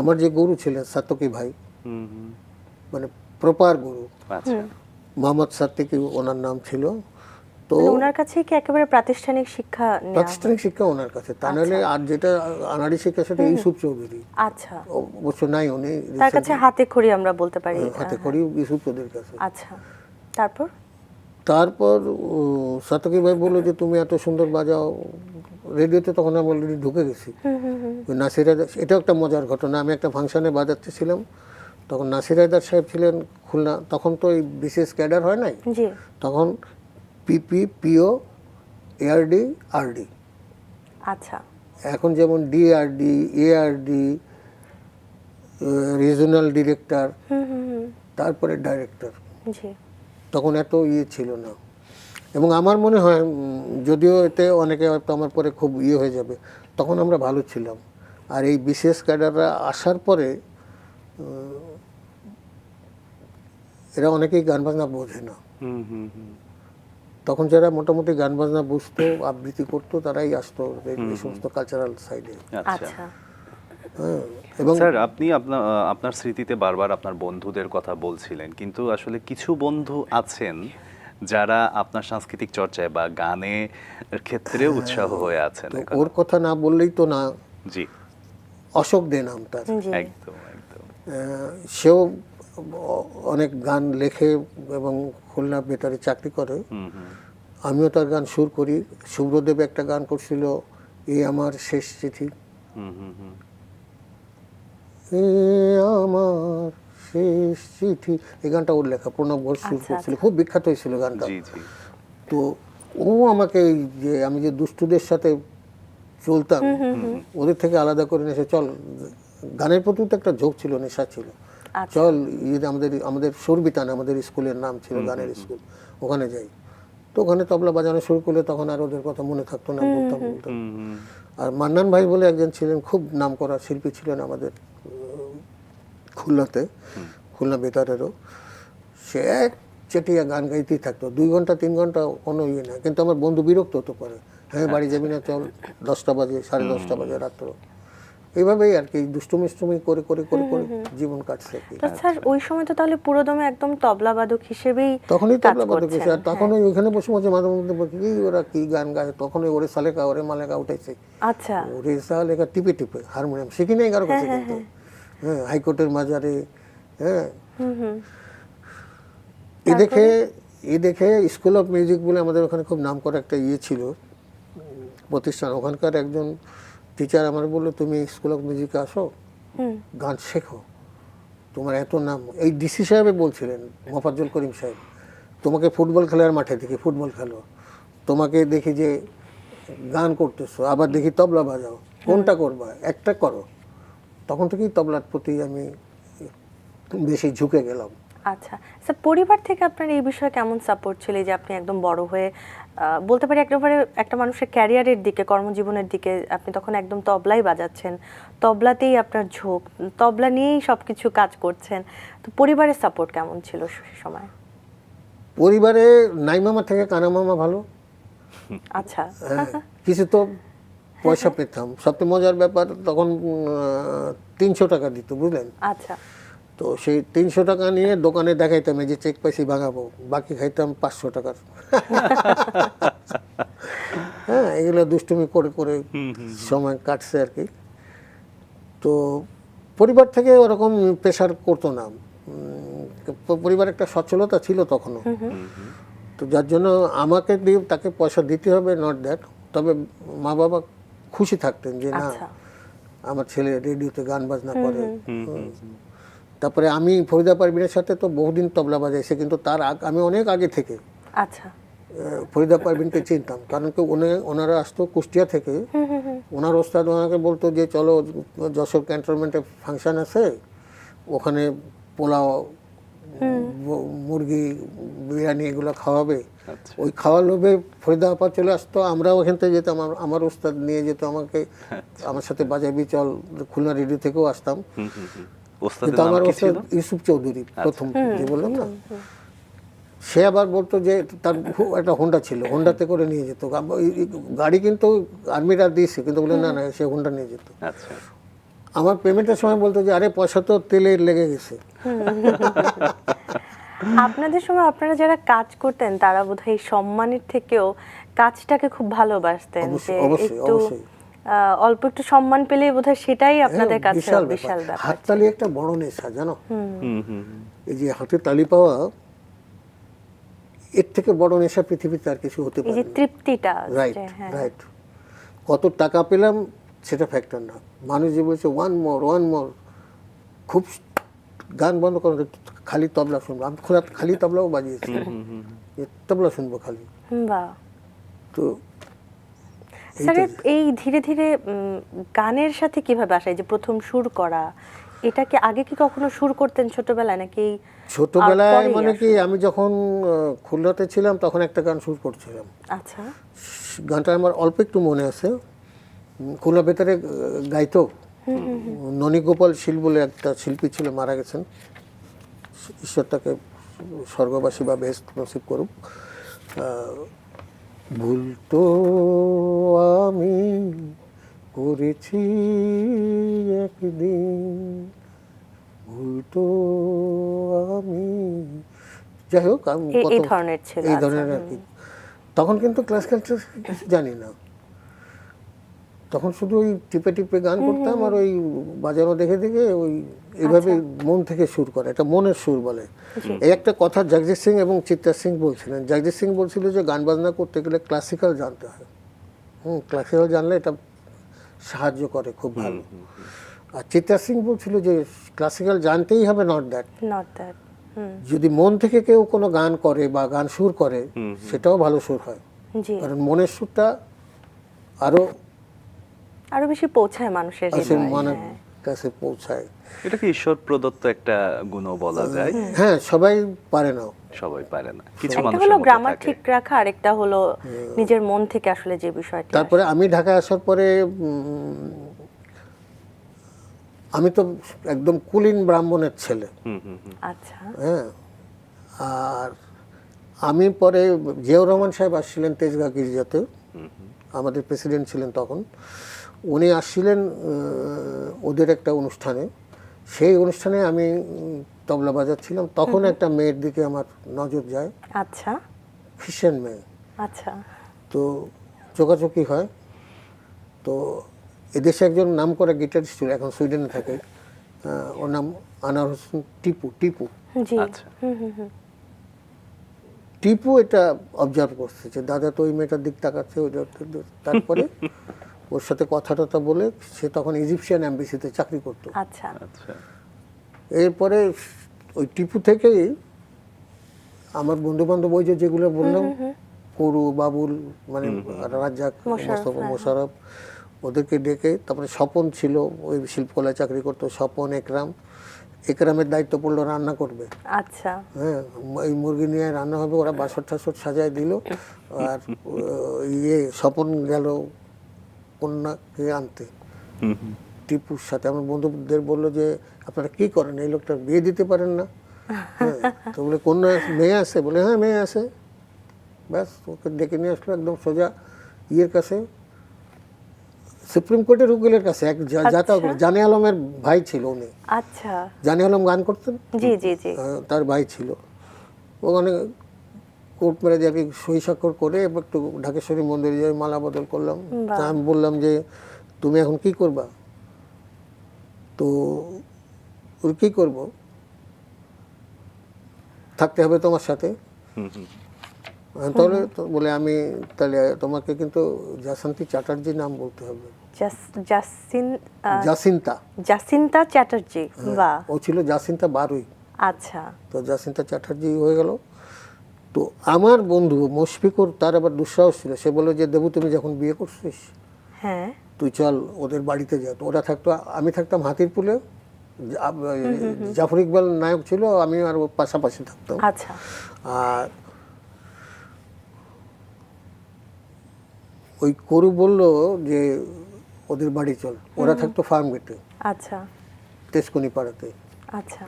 আমার যে গুরু ছিলেন সাতকি ভাই, মানে প্রপার গুরু, আচ্ছা। মোহাম্মদ সাত্তিকি ওনার নাম ছিল। তো মানে ওনার কাছে কি একেবারে প্রাতিষ্ঠানিক শিক্ষা নেওয়া? প্রাতিষ্ঠানিক শিক্ষা ওনার কাছে, তা নাহলে আর যেটা আনাড়ি শিক্ষা সেটা ইউসুফ চৌধুরী, আচ্ছা। অবশ্য নাই, উনি তার কাছে হাতে খড়ি আমরা বলতে পারি। হাতে খড়ি ইউসুফ চৌধুরীর কাছে। আচ্ছা। তারপর সাতকি ভাই বললো যে তুমি এত সুন্দর বাজাও। রেডিওতে তখন আমি অলরেডি ঢুকে গেছি। নাসির হায়দার, এটাও একটা মজার ঘটনা, আমি একটা ফাংশনে বাজাচ্ছিলাম, তখন নাসির হায়দার সাহেব ছিলেন খুলনা। তখন তো এই বিশেষ ক্যাডার হয় নাই, জি। তখন পিপি, পিও, এআরডি, আরডি। আচ্ছা। এখন যেমন ডিআরডি, এআরডি, রিজনাল ডিরেক্টর, তারপরে ডাইরেক্টর। জি। তখন এত ছিল না। এবং আমার মনে হয় যদিও এতে অনেকে হয়তো আমার পরে খুব হয়ে যাবে, তখন আমরা ভালো ছিলাম। আর এই বিশেষ ক্যাডাররা আসার পরে এরা অনেকেই গান বাজনা বোঝে না। তখন যারা মোটামুটি গান বাজনা বুঝতো, আবৃত্তি করতো, তারাই আসতো এই সমস্ত কালচারাল সাইডে। আচ্ছা। এবং স্যার, আপনি আপনার স্মৃতিতে বারবার আপনার বন্ধুদের কথা বলছিলেন, কিন্তু আসলে কিছু বন্ধু আছেন যারা আপনার সাংস্কৃতিক চর্চায় বা গানের ক্ষেত্রে উৎসাহ হয়ে আছেন। ওর কথা না বললেই তো না। জি। অশোক দে নাম তার। জি। একদম একদম। সেও অনেক গান লেখে এবং খুলনা বেতারে চাকরি করে। আমিও তার গান সুর করি। শুভ্রদেব একটা গান করছিল, এ আমার শেষ চিঠি। এ আমার শেষ চিঠি, এই গানটা ওর লেখা, প্রণব ঘোষ সুর করছিল, খুব বিখ্যাত হয়েছিল গানটা। জি জি। তো ও আমাকে যে আমি যে দুষ্টুদের সাথে চলতাম, ওদের থেকে আলাদা করে নিয়ে এসে, চল, গানের প্রতি তো একটা ঝোঁক ছিল, নেশা ছিল, চল আমাদের সুরবিতান, আমাদের স্কুলের নাম ছিল গানের স্কুল, ওখানে যাই। তো ওখানে তবলা বাজানো শুরু করলে তখন আর ওদের কথা মনে থাকতো না, বলতাম। আর মান্নান ভাই বলে একজন ছিলেন, খুব নাম করা শিল্পী ছিলেন আমাদের খুলনাতে, খুলনা বেতারেরও। সে এক চেটিয়া গান গাইতেই থাকতো, 2 ঘন্টা 3 ঘন্টা, কোনো না। কিন্তু আমার বন্ধু বিরক্ত হতে পারে, হ্যাঁ বাড়ি যাবি না, চল, 10টা বাজে, 10:30 বাজে রাত্র। এইভাবেই আর কি দুষ্টুমি করে করে করে করে জীবন কাটছে আর কি। তো স্যার ওই সময় তো তাহলে পুরোদমে একদম তবলাবাদক হিসেবেই তখনই তবলাবাদক এসে, আর তখনই ওইখানে বসে মাঝে মধ্যে কি ওরা কি গান গায়, তখনই ওরে সালেকা ওরে মালেকা উঠাইছে। আচ্ছা। ওরে সালেকা টিপে টিপে হারমোনিয়াম শিখি নাই কারো কাছে, কিন্তু হ্যাঁ হাইকোর্টের মাজারে, হ্যাঁ। এ দেখে স্কুল অফ মিউজিক বলে আমাদের ওখানে খুব নাম করা একটা ছিল প্রতিষ্ঠান, ওখানকার একজন টিচার আমার বললো, তুমি স্কুল অফ মিউজিকে আসো, গান শেখো, তোমার এত নাম। এই ডিসি সাহেব বলছিলেন, মোফাজ্জল করিম সাহেব, তোমাকে ফুটবল খেলার মাঠে দেখি, ফুটবল খেলো, তোমাকে দেখি যে গান করতেছো, আবার দেখি তবলা বাজাও, কোনটা করবা, একটা করো। তখন থেকেই তবলার প্রতি আমি বেশি ঝুঁকে গেলাম। আচ্ছা স্যার, পরিবার থেকে আপনার এই বিষয়ে কেমন সাপোর্ট ছিল, এই যে আপনি একদম বড় হয়ে বলতে পারি একেবারে একটা মানুষের ক্যারিয়ারের দিকে, কর্মজীবনের দিকে আপনি তখন একদম তবলাই বাজাচ্ছেন, তবলাতেই আপনার ঝোঁক, তবলা নিয়েই সবকিছু কাজ করছেন, তো পরিবারের সাপোর্ট কেমন ছিল সে সময়? পরিবারে নাই মামা থেকে কানা মামা ভালো। আচ্ছা। কিছু তো পয়সা পেতাম। সবচেয়ে মজার ব্যাপার, তখন 300 টাকা দিত, বুঝলেন? আচ্ছা। তো সেই 300 টাকা নিয়ে দোকানে দেখাইতাম এই যে চেক পাইছি ভাঙাবো, বাকি খাইতাম 500 টাকার। হ্যাঁ, এগুলো দুষ্টুমি করে করে সময় কাটছে আর কি। তো পরিবার থেকে ওরকম প্রেশার করতো না। পরিবার একটা সচ্ছলতা ছিল তখনও। তো যার জন্য আমাকে দিয়ে তাকে পয়সা দিতে হবে, নট দ্যাট। তবে মা বাবা খুশি থাকতেন যে না, আচ্ছা। আমার ছেলে রেডিওতে গান বাজনা করে। তারপরে আমি ফরিদা পারভিনের সাথে তো বহুদিন তবলা বাজাইছি, কিন্তু তার আমি অনেক আগে থেকে আচ্ছা। ফরিদা পারভিনকে চিনতাম, কারণ কি ওনারা আসতো কুষ্টিয়া থেকে। ওনার ওস্তাদ ওনাকে বলতো যে চলো যশোর ক্যান্টনমেন্টে ফাংশন আছে, ওখানে পোলাও, মুরগি, বিরিয়ানি এগুলো খাওয়াবে। ওই খাওয়ার লোভে ফরিদা আপা চলে আসতো, আমরা ওখান থেকে যেতাম, আমার ওস্তাদ নিয়ে যেত আমাকে, আমার সাথে বাজাবি চল, খুলনা রেডিও থেকেও আসতাম। কিন্তু আমার ওস্তাদ ইউসুফ চৌধুরী প্রথম যে বললাম না, সে আবার বলতো যে তার একটা হোন্ডা ছিল, হোন্ডাতে করে নিয়ে যেত। গাড়ি কিন্তু আর্মিরা দিয়েছে, কিন্তু বলে না না, সে হোন্ডা নিয়ে যেত। আমার পেমেন্টের সময় বলতো যে আরে পয়সা তো তেলে লেগে গেছে। আপনাদের সময় আপনারা যারা কাজ করতেন তারা বোধহয় এই সম্মানের থেকেও কাজটাকে খুব ভালোবাসতেন, যে একটু অল্প একটু সম্মান পেলেই বোধহয় সেটাই আপনাদের কাছে বিশাল ব্যাপার। হাততালি একটা বড় নেশা, জানো? এই যে হাতে তালি পাওয়া, এর থেকে বড় নেশা পৃথিবীতে আর কিছু হতে পারে না। এই যে তৃপ্তিটা, রাইট রাইট। কত টাকা পেলাম সেটা ফ্যাক্টর না, মানুষ যে বলছে ওয়ান মোর, খুব গান বন্ধ করো, খালি তবলা শুনবো। আমি খালি তবলাও বাজিয়েছি, তবলা শুনবো খালি। বাহ। তো স্যার, এই ধীরে ধীরে গানের সাথে কিভাবে আসা, এই যে প্রথম সুর করা, এটা কি আগে কি কখনো সুর করতেন ছোটবেলায় নাকি? ছোটবেলায় মানে কি, আমি যখন খুলনাতে ছিলাম তখন একটা গান সুর করছিলাম। আচ্ছা। গানটা আমার অল্প একটু মনে আছে। খুলনা ভেতরে গাইতো ননী গোপাল শীল বলে একটা শিল্পী ছিল, মারা গেছেন, ঈশ্বর তাকে স্বর্গবাসী বা বেহেশত নসিব করুক। ভুল তো আমি করেছি একদিন, ভুল তো আমি, যাই হোক, এই ধরনের ছিল, এই ধরনের আর কি। তখন কিন্তু ক্লাসিক্যাল জানি না, তখন শুধু ওই টিপে টিপে গান করতাম, আর ওই বাজানো দেখে দেখে ওই এইভাবে মন থেকে সুর করা, এটা মনের সুর বলে। এই একটা কথা জগজিৎ সিং এবং চিত্রা সিং বলছিলেন। জগজিৎ সিং বলছিল যে গান বাজনা করতে গেলে ক্লাসিক্যাল জানতে হয়। ক্লাসিক্যাল জানলে এটা সাহায্য করে খুব ভালো। আর চিত্রা সিং বলছিল যে ক্লাসিক্যাল জানতেই হবে, নট দ্যাট। যদি মন থেকে কেউ কোনো গান করে বা গান সুর করে, সেটাও ভালো সুর হয়, কারণ মনের সুরটা আরো বেশি পৌঁছায় মানুষের কাছে পৌঁছায়। এটা কি ঈশ্বর প্রদত্ত একটা গুণও বলা যায়? হ্যাঁ, সবাই পারে না, কিছু মানুষ, একটা হলো গ্রামার ঠিক রাখা, আর একটা হলো নিজের মন থেকে আসলে যে বিষয়টা। তারপরে আমি ঢাকায় আসার পরে আমি তো একদম কুলীন ব্রাহ্মণের ছেলে। আচ্ছা। হ্যাঁ, আর আমি পরে জিয়াউর রহমান সাহেব আসছিলেন তেজগাঁ গির্জাতে, আমাদের প্রেসিডেন্ট ছিলেন তখন। উনি আসছিলেন ওদের একটা অনুষ্ঠানে, সেই অনুষ্ঠানে আমি তবলা বাজাচ্ছিলাম। তখন একটা মেয়ের দিকে আমার নজর যায়। আচ্ছা। খ্রিশ্চান মেয়ে। আচ্ছা। তো চোখাচোখি হয়। তো এদেশে একজন নাম করা গিটারিস্ট ছিল, এখন সুইডেনে থাকে, ওর নাম আনার হোসেন টিপু। টিপু এটা অবজার্ভ করছে যে দাদা তো ওই মেয়েটার দিক তাকাচ্ছে, ওইটা। তারপরে ওর সাথে কথা টথা বলে, সে তখন ইজিপশিয়ান এম্বাসিতে চাকরি করতো। আচ্ছা। এরপরে ওই টিপু থেকেই আমার বন্ধু বান্ধব, ওই যেগুলো বললাম, করু, বাবুল, মানে রাজ্জাক, মোস্তফা, মোশাররফ, ওদেরকে ডেকে, তারপরে স্বপন ছিল, ওই শিল্পকলায় চাকরি করতো, স্বপন, একরামের দায়িত্ব পড়লো রান্না করবে। আচ্ছা। হ্যাঁ, এই মুরগি নিয়ে রান্না হবে, ওরা বাসর ঠাসর সাজায় দিল। আর স্বপন গেল কন্যাকে আনতে টিপুর সাথে। আমার বন্ধুদের বললো যে আপনারা কি করেন, এই লোকটা বিয়ে দিতে পারেন না? হ্যাঁ, তো বলে কন্যা মেয়ে আছে, বলে হ্যাঁ মেয়ে আছে। ব্যাস, ওকে ডেকে নিয়ে আসলো একদম সোজা ইয়ের কাছে, সুপ্রিম কোর্টের উকিলের কাছে। এক জানে আলমের ভাই ছিল উনি। আচ্ছা। জানে আলম গান করতেন, জি জি জি। তার ভাই ছিল। ওখানে কোর্ট ম্যারেজ আর কি সই স্বাক্ষর করে এবার একটু ঢাকেশ্বরী মন্দিরে যাই মালা বদল করলাম। তা আমি বললাম যে তুমি এখন কি করবা? তো ওই কি করবো, থাকতে হবে তোমার সাথে। তাহলে তো বলে আমি তাহলে তোমাকে কিন্তু জাসন্তী চ্যাটার্জি নাম বলতে হবে। জাসিন্তা জাসিন্তা চ্যাটার্জি। বাহ। ও ছিল জাসিন্তা বারুই। আচ্ছা। তো জাসিন্তা চ্যাটার্জি হয়ে গেল। তো আমার বন্ধু মুশফিকুর, তার আবার দুঃসাহস ছিল, সে বলল যে দেবু তুমি যখন বিয়ে করছিস হ্যাঁ, তুই চল ওদের বাড়িতে যা। তো ওরা থাকতো, আমি থাকতাম হাতিরপুলে, জাফর ইকবাল নায়ক ছিল, আমি আর ওর পাশাপাশি থাকতাম। আচ্ছা। আর ওই করু বলল যে ওদের বাড়ি চল। ওরা থাকতো ফার্ম গেটে, আচ্ছা তেজকুনি পাড়াতে। আচ্ছা।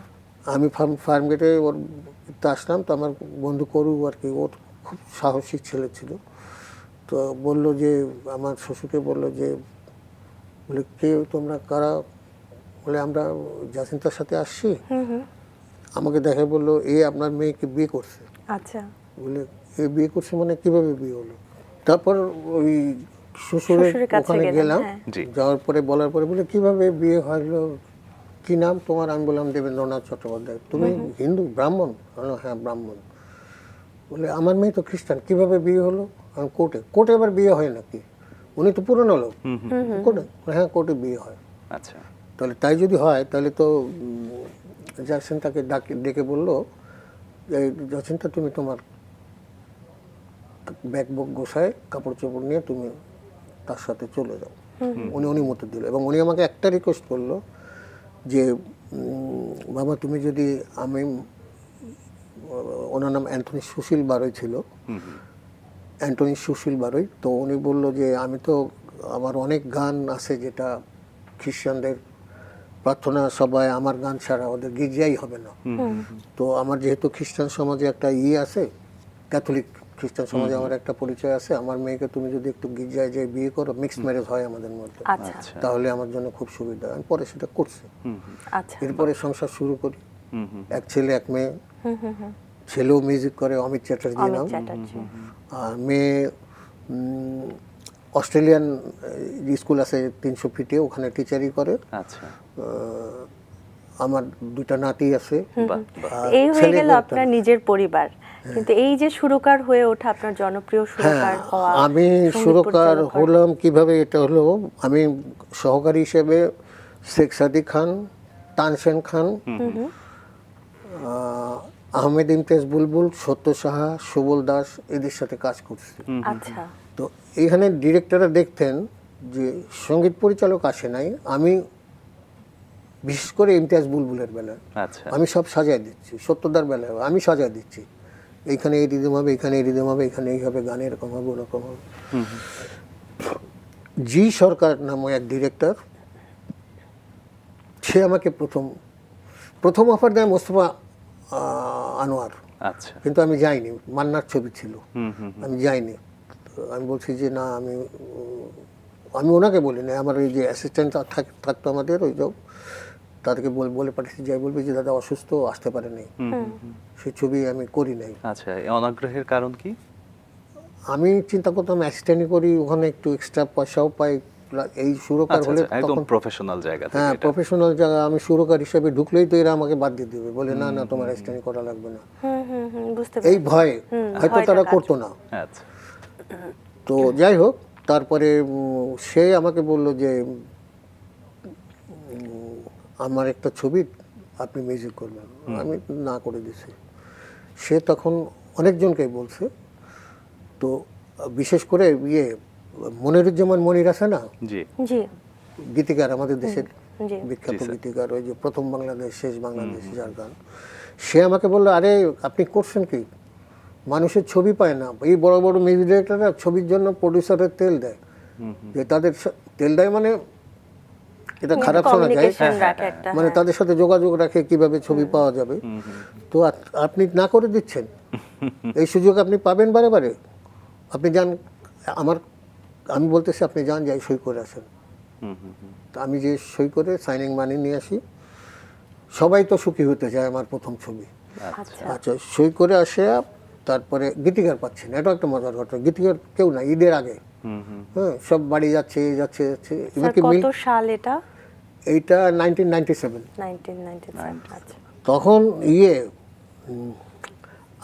আমি ফার্ম গেটে ওর আসলাম। তো আমার বন্ধু করু আর কি, ওর খুব সাহসী ছেলে ছিল। তো বলল যে আমার শ্বশুরকে বলল যে বলে কে তোমরা কারা? বলে আমরা জাসিন্তার সাথে আসছি। আমাকে দেখে বললো এ আপনার মেয়েকে বিয়ে করছে। আচ্ছা। বলে এ বিয়ে করছে মানে কিভাবে বিয়ে হলো? তারপর ওই শ্বশুরের ওখানে গেলাম। যাওয়ার পরে বলার পরে বলে কিভাবে বিয়ে হলো, কি নাম তোমার? আমি বললাম দেবেন্দ্রনাথ চট্টোপাধ্যায়। তুমি হিন্দু ব্রাহ্মণ? বললো হ্যাঁ ব্রাহ্মণ। বলে আমার মেয়ে তো খ্রিস্টান, কিভাবে বিয়ে হলো? আমি কোর্টে আবার বিয়ে হয় নাকি? উনি তো পুরনো লোক। কোর্টে? হ্যাঁ কোর্টে বিয়ে হয়। আচ্ছা। তাহলে তাই যদি হয় তাহলে তো জাসিন্তাকে ডেকে বললো জাসিন্তা তুমি তোমার ব্যাগ বুক গোছায় কাপড় চোপড় নিয়ে তুমি তার সাথে চলে যাও। উনি অনুমতি দিল এবং উনি আমাকে একটা রিকোয়েস্ট করলো যে বাবা তুমি যদি, আমি ওনার নাম অ্যান্টনি সুশীল বারৈ ছিল, অ্যান্টনি সুশীল বারৈ। তো উনি বলল যে আমি তো আমার অনেক গান আছে যেটা খ্রিস্টানদের প্রার্থনা সবাই, আমার গান ছাড়া ওদের গির্জাই হবে না। তো আমার যেহেতু খ্রিস্টান সমাজে একটা আছে, ক্যাথলিক খ্রিস্টান সমাজে আমার একটা পরিচয় আছে, আমার মেয়েকে তুমি যদি একটু গির্জায় যে বিয়ে করো, মিক্সড ম্যারেজ হয় আমাদের মধ্যে, তাহলে আমার জন্য খুব সুবিধা। আমি পরে সেটা করছি। এরপরে সংসার শুরু করি, এক ছেলে এক মেয়ে। ছেলেও মিউজিক করে, অমিত চ্যাটার্জি নাম। আর মেয়ে অস্ট্রেলিয়ান স্কুল আছে 300 ফিটে, ওখানে টিচারই করে। আচ্ছা। আমার দুটা নাতি আছে। এই হয়ে গেল আপনার নিজের পরিবার, কিন্তু এই যে সুরকার হয়ে ওঠা, আপনার জনপ্রিয় সুরকার হওয়া। আমি সুরকার হলাম কিভাবে? এটা হলো আমি সহকারী হিসেবে শেখ সাদি খান, তানসেন খান, আহমেদ ইমতিয়াজ বুলবুল, সত্য সাহা, সুবল দাস এদের সাথে কাজ করছি। আচ্ছা। তো এখানে ডিরেক্টররা দেখতেন যে সঙ্গীত পরিচালক আসে নাই, আমি বিশেষ করে ইমতিয়াজ বুলবুলের বেলায় আমি সব সাজায় দিচ্ছি, সত্যদার বেলায় আমি সাজায় দিচ্ছি, এইখানে এই রিদম হবে, এখানে এই রিদম হবে, এখানে এই হবে, গানে এরকম হবে, ওরকম হবে। জি সরকার নামে এক ডিরেক্টর, সে আমাকে প্রথম অফার দেয় মোস্তফা আনোয়ার। আচ্ছা। কিন্তু আমি যাইনি, মান্নার ছবি ছিল, আমি যাইনি। আমি বলছি যে না, আমি ওনাকে বলি না, আমার ওই যে অ্যাসিস্ট্যান্ট থাকতো আমাদের, ওই সব তাদেরকে বলে পাঠিয়েছি, যাই বলবি যে দাদা অসুস্থ, আসতে পারেনি, সেই ছবি আমি করি নাই। আচ্ছা, অনাগ্রহের কারণ কি? আমি চিন্তা করতাম অ্যাসিস্ট্যান্টই করি, ওখানে একটু এক্সট্রা পয়সাও পাই, এই সুরকার হলে একদম প্রফেশনাল জায়গা। হ্যাঁ প্রফেশনাল জায়গা, আমি সুরকার হিসেবে ঢুকলেই তো এরা আমাকে বাদ দিয়ে দেবে, বলে না না তোমার অ্যাসিস্ট্যান্ট করা লাগবে না, এই ভয়ে হয়তো তারা করতো না। আচ্ছা। তো যাই হোক, তারপরে সে আমাকে বলল যে আমার একটা ছবি আপনি মিউজিক করবেন, আমি না করে দিছি। সে তখন অনেকজনকে বলছে, তো বিশেষ করে মনিরুজ্জামান মনির আছে না, জি জি গীতিকার, আমাদের দেশের জি বিখ্যাত জি, স্যার। গীতিকার, ওই যে প্রথম বাংলাদেশ শেষ বাংলাদেশ যার গান, সে আমাকে বললো, আরে আপনি করছেন কি, মানুষের ছবি পায় না, এই বড় বড় মিউজিক ডিরেক্টররা ছবির জন্য প্রডিউসারের তেল দেয়, যে তাদের তেল দেয় মানে এটা খারাপ শোনা যায়, কমিউনিকেশন রাখে একটা, মানে হ্যাঁ। তাদের সাথে যোগাযোগ রাখে কিভাবে ছবি পাওয়া যাবে, তো আপনি না করে দিচ্ছেন, এই সুযোগ আপনি পাবেন বারে বারে, আপনি যান, আমি বলতেছি আপনি যান, যাই সই করে আসেন। তো আমি যে সই করে সাইনিং মানি নিয়ে আসি, সবাই তো সুখী হতে চায়, আমার প্রথম ছবি। আচ্ছা আচ্ছা, সই করে আসে, তারপরে গীতিকার পাচ্ছেন, এটা একটা মজার ঘটনা, গীতিকার কেউ না, ঈদের আগে, হ্যাঁ, সব বাড়ি যাচ্ছে যাচ্ছে যাচ্ছে, স্যার এমনকি কত সাল এটা? এইটা 1997। 1997 আচ্ছা তখন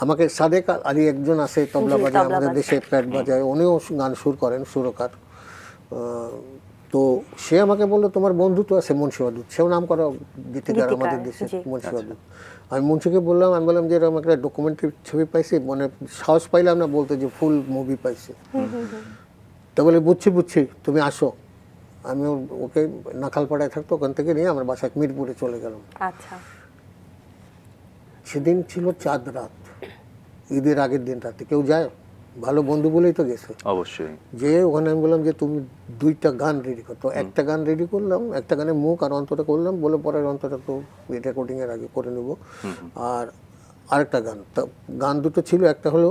আমাকে সাদেক আলী একজন আছে তবলা জি, বাজায়, তবলা আমাদের বাজায়। দেশে প্যাড বাজায়, উনিও গান সুর করেন, সুরকার। তো সে আমাকে বললো, তোমার বন্ধু তো আছে মুন্সিবাদুত, সেও নাম করা গীতিকার আমাদের দেশে, জি। মুন্সিবাদুত। আমি মুন্সিকে বললাম, আমি বললাম যে এরকম একটা ডকুমেন্টারি ছবি পাইছি, মানে সাহস পাইলাম না বলতে যে ফুল মুভি পাইছি। তা বলে, বুঝছি, তুমি আসো। আমি ওকে নাখালপাড়ায় থাকতো, ওখান থেকে নিয়ে আমার বাসায় মিরপুরে চলে গেলাম। আচ্ছা সেদিন ছিল চাঁদ রাত, ঈদের আগের দিন রাতে। কেউ যায়? ভালো বন্ধু বলেই তো গেছে। অবশ্যই। যে ওখানে আমি বললাম যে তুমি 2টা গান রেডি করো। তো একটা গান রেডি করলাম, একটা গানে মুখ আর অন্তটা করলাম, বলে পরের অন্তটা তো রেকর্ডিং এর আগে করে নেব। আর আরেকটা গান, গান দুটো ছিল, একটা হলো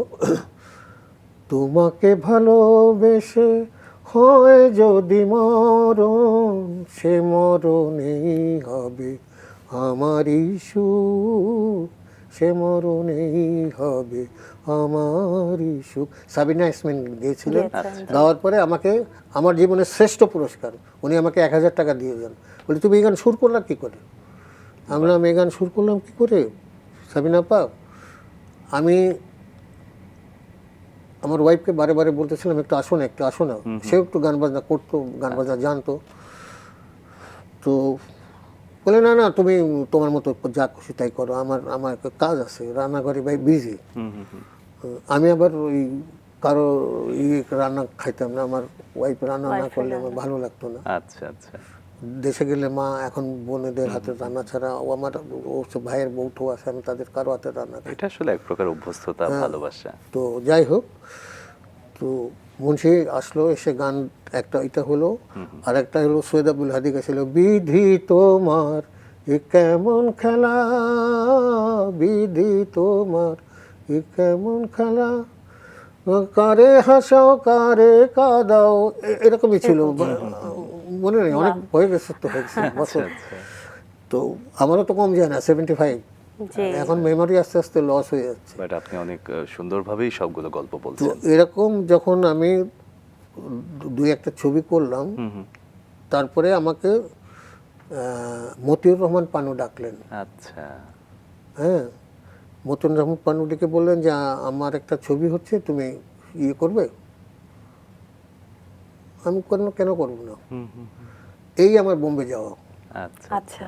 তোমাকে ভালোবেসে হয় যদি মরণ, সে মরণেই হবে আমারই সুখ, সে মরণেই হবে আমারই সুখ। সাবিনা ইয়াসমিন গেয়েছিলেন। গেয়েছেন, গাওয়ার পরে আমাকে আমার জীবনের শ্রেষ্ঠ পুরস্কার, উনি আমাকে 1000 টাকা দিয়ে যান, বলে তুমি এই গান সুর করলা কী করে? আমি বললাম, এই গান সুর করলাম কী করে সাবিনা আপা, আমি আমার ওয়াইফকে বারে বারে বলতেছিলাম একটু আসো না, সেও একটু গান বাজনা করতো, গান বাজনা জানতো। তো বলে, না তুমি তোমার মতো যা খুশি তাই করো, আমার একটা কাজ আছে, রান্নাঘরে ভাই বিজি। আমি আবার ওই কারো রান্না খাইতাম না, আমার ওয়াইফ রান্না না করলে আমার ভালো লাগতো না। আচ্ছা আচ্ছা। দেশে গেলে মা, এখন বোনেদের হাতের রান্না ছাড়া, ও সব ভাইয়ের বউঠো আছে, আমি তাদের কারো হাতের রান্না খাই। এটা আসলে এক প্রকার অভ্যস্ততা, ভালোবাসা। তো যাই হোক, তো মুন্সি আসলো, এসে গান একটা এটা হলো, আর একটা হলো সৈয়দ আব্দুল হাদি গেছিল, বিধি তোমার এ কেমন খেলা, বিধি তোমার এ কেমন খেলা, কারে হাসাও কারে কাদাও, এরকমই ছিল। মনে নেই, অনেক হয়ে গেছে তো, বছর। তো আমারও তো কম যায় না, 75, জি এখন মেমোরি আস্তে আস্তে লস হয়ে যাচ্ছে। বাট আপনি অনেক সুন্দরভাবেই সবগুলো গল্প তো বলছেন। এরকম যখন আমি 2-1টা ছবি করলাম, তারপরে আমাকে মতিউর রহমান পানু ডাকলেন। আচ্ছা। হ্যাঁ, মতিউর রহমান পানু ডেকে বললেন যে আমার একটা ছবি হচ্ছে, তুমি ইয়ে করবে। আমি কেন করবো না। এই আমার বোম্বে যাওয়া। আচ্ছা আচ্ছা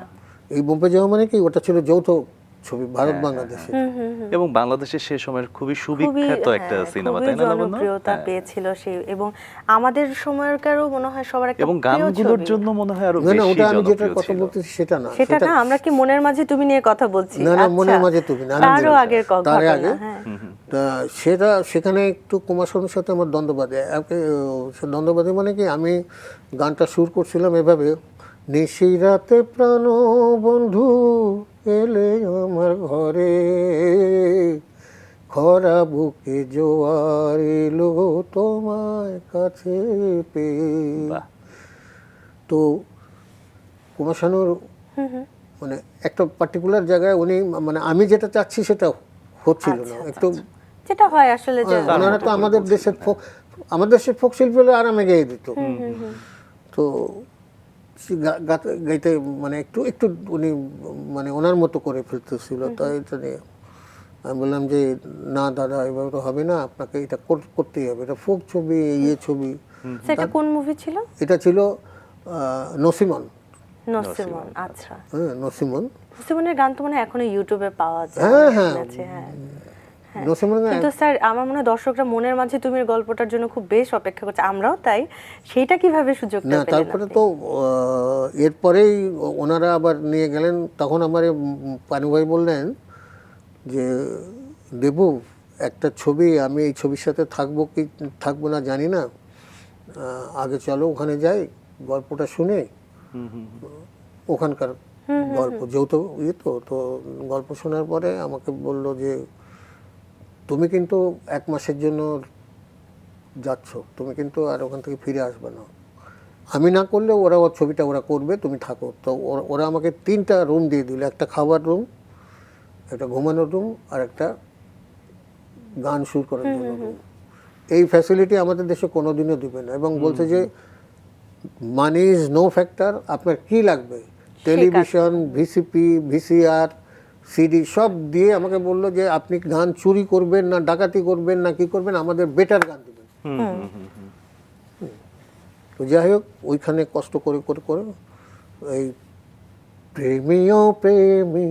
এই বোম্বে যাওয়া মানে কি, ওটা ছিল যৌথ ছবি ভারত বাংলাদেশে। এবং বাংলাদেশের সে সময়ের খুবই সুবিখ্যাত একটা সিনেমা, তাই না লাবণ্য? জনপ্রিয়তা পেয়েছিল সে, এবং আমাদের সময়কারও মনে হয় সবার একটা এবং প্রিয় গানগুলোর ছবি। জন্য মনে হয় আরো না, বেশি ওটা আমি যেটা জনপ্রিয় কথা ছিল। বলতেছি সেটা না। সেটা না, আমরা কি মনের মাঝে তুমি নিয়ে কথা বলছি? না, আচ্ছা, মনের মাঝে তুমি না, তারও আগের তার ঘটনা, আগে। হ্যাঁ। তা সেখানে একটু কুমার শানুর সাথে আমার দ্বন্দ্ব বাধে। দ্বন্দ্ব বাধে মানে কি, আমি গানটা সুর করছিলাম এভাবে, নিশিরাতে প্রাণ বন্ধু এলে আমার ঘরে, খরা বুকে জোয়ার এলো তোমার কাছে পেয়ে। বাহ। তো কুমার শানুর মানে একটা পার্টিকুলার জায়গায় উনি, মানে আমি যেটা চাচ্ছি সেটা হচ্ছিল না একটু। যেটা হয় আসলে যে ওনারা তো আমাদের দেশের ফোক শিল্পী হলে আরামে গেয়ে দিত। তো গাইতে মানে একটু একটু উনি মানে ওনার মতো করে ফেলতেছিল। তাই এটা নিয়ে আমি বললাম যে না দাদা, এভাবে তো হবে না, আপনাকে এটা করতেই হবে, এটা ফোক ছবি, ইয়ে ছবি। সেটা কোন মুভি ছিল? এটা ছিল নসিমন। নসিমন। আচ্ছা, হ্যাঁ, নসিমন। নসিমনের গান তো মানে এখনো ইউটিউবে পাওয়া যায়। হ্যাঁ, হ্যাঁ। শুনেছি, হ্যাঁ। কিন্তু স্যার আমার মনে হয় দর্শকরা মনের মাঝে তুমির গল্পটার জন্য খুব বেশ অপেক্ষা করছে, আমরাও তাই। সেইটা কিভাবে সুযোগটা না পেলেন তারপরে আপনি? তো এরপরেই ওনারা আবার নিয়ে গেলেন, তখন আমার পানু ভাই বললেন যে দেবু একটা ছবি, আমি এই ছবির সাথে থাকবো কি থাকবো না জানি না, আগে চলো ওখানে যাই, গল্পটা শুনে ওখানকার গল্প যেহেতু তো গল্প শোনার পরে আমাকে বলল যে তুমি কিন্তু 1 মাসের জন্য যাচ্ছ, তুমি কিন্তু আর ওখান থেকে ফিরে আসবে না, আমি না করলে ওরা ওর ছবিটা ওরা করবে, তুমি থাকো। তো ওরা আমাকে 3টা রুম দিয়ে দিল, একটা খাবার রুম, একটা ঘুমানোর রুম, আর একটা গান সুর করার জন্য রুম। এই ফ্যাসিলিটি আমাদের দেশে কোনোদিনও দিবে না, এবং বলছে যে মানি ইজ নো ফ্যাক্টর, আপনার কি লাগবে, টেলিভিশন, ভিসিপি, ভিসিআর, সিডি সব দিয়ে আমাকে বললো যে আপনি গান চুরি করবেন না, ডাকাতি করবেন না, কি করবেন, আমাদের বেটার গান দেবেন। তো যাই হোক, ওইখানে কষ্ট করে করে করে এই প্রেমীয় প্রেমী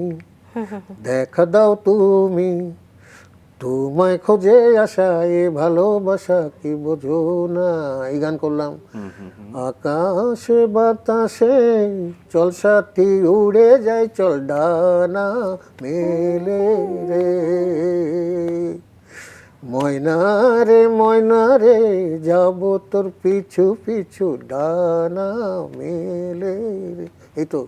দেখা দাও তুমি, তোমায় খোঁজে আসা এ ভালোবাসা কি বোঝো না, এই গান করলাম। আকাশে বাতাসে চল সাথী উড়ে যায়, চল ডানা মেলে রে, ময়না রে যাব তোর পিছু পিছু, ডানা মেলে রে। এই তো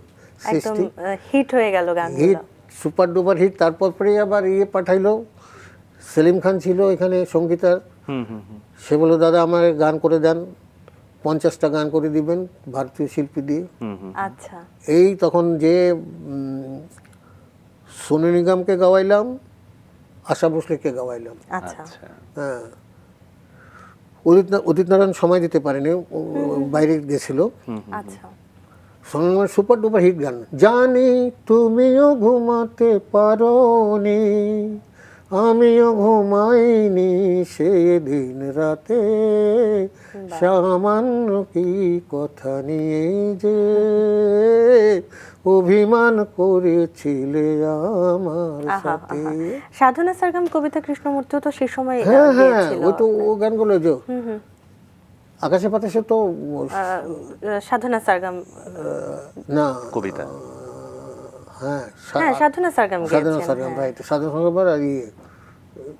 একদম সৃষ্টি হিট হয়ে গেল গানগুলো। Hit, super duper hit. তারপর পরে আবার পাঠাইলো, সেলিম খান ছিল এখানে সঙ্গীতার, সে বললো দাদা আমার গান করে দেন, 50টা গান করে দিবেন ভারতীয় শিল্পী দিয়ে। আচ্ছা, এই তখন যে সোনু নিগমকে গাওয়াইলাম, আশা ভোসলেকে গাওয়াইলাম। আচ্ছা, হ্যাঁ, উদিত নারায়ণ সময় দিতে পারেনি, বাইরে গেছিল। আচ্ছা। সোনু নিগমের সুপার ডুপার হিট গান, জানি তুমিও ঘুমাতে পারোনি, আমিও ঘুমাইনি সেদিন রাতে, সামান্য কি কথা নিয়ে যে অভিমান করেছিলে আমার সাথে। সাধনা সরগম, কবিতা কৃষ্ণমূর্তিও তো সেই সময় হ্যাঁ হ্যাঁ, গেয়েছিল। ওই তো ও গানগুলো যে আকাশে বাতাসে তো সাধনা সরগম, না কবিতা, হ্যাঁ হ্যাঁ সাধনা সরগম সাধনা গেয়েছেন। সরগম, রাইট, সাধনা সরগম আর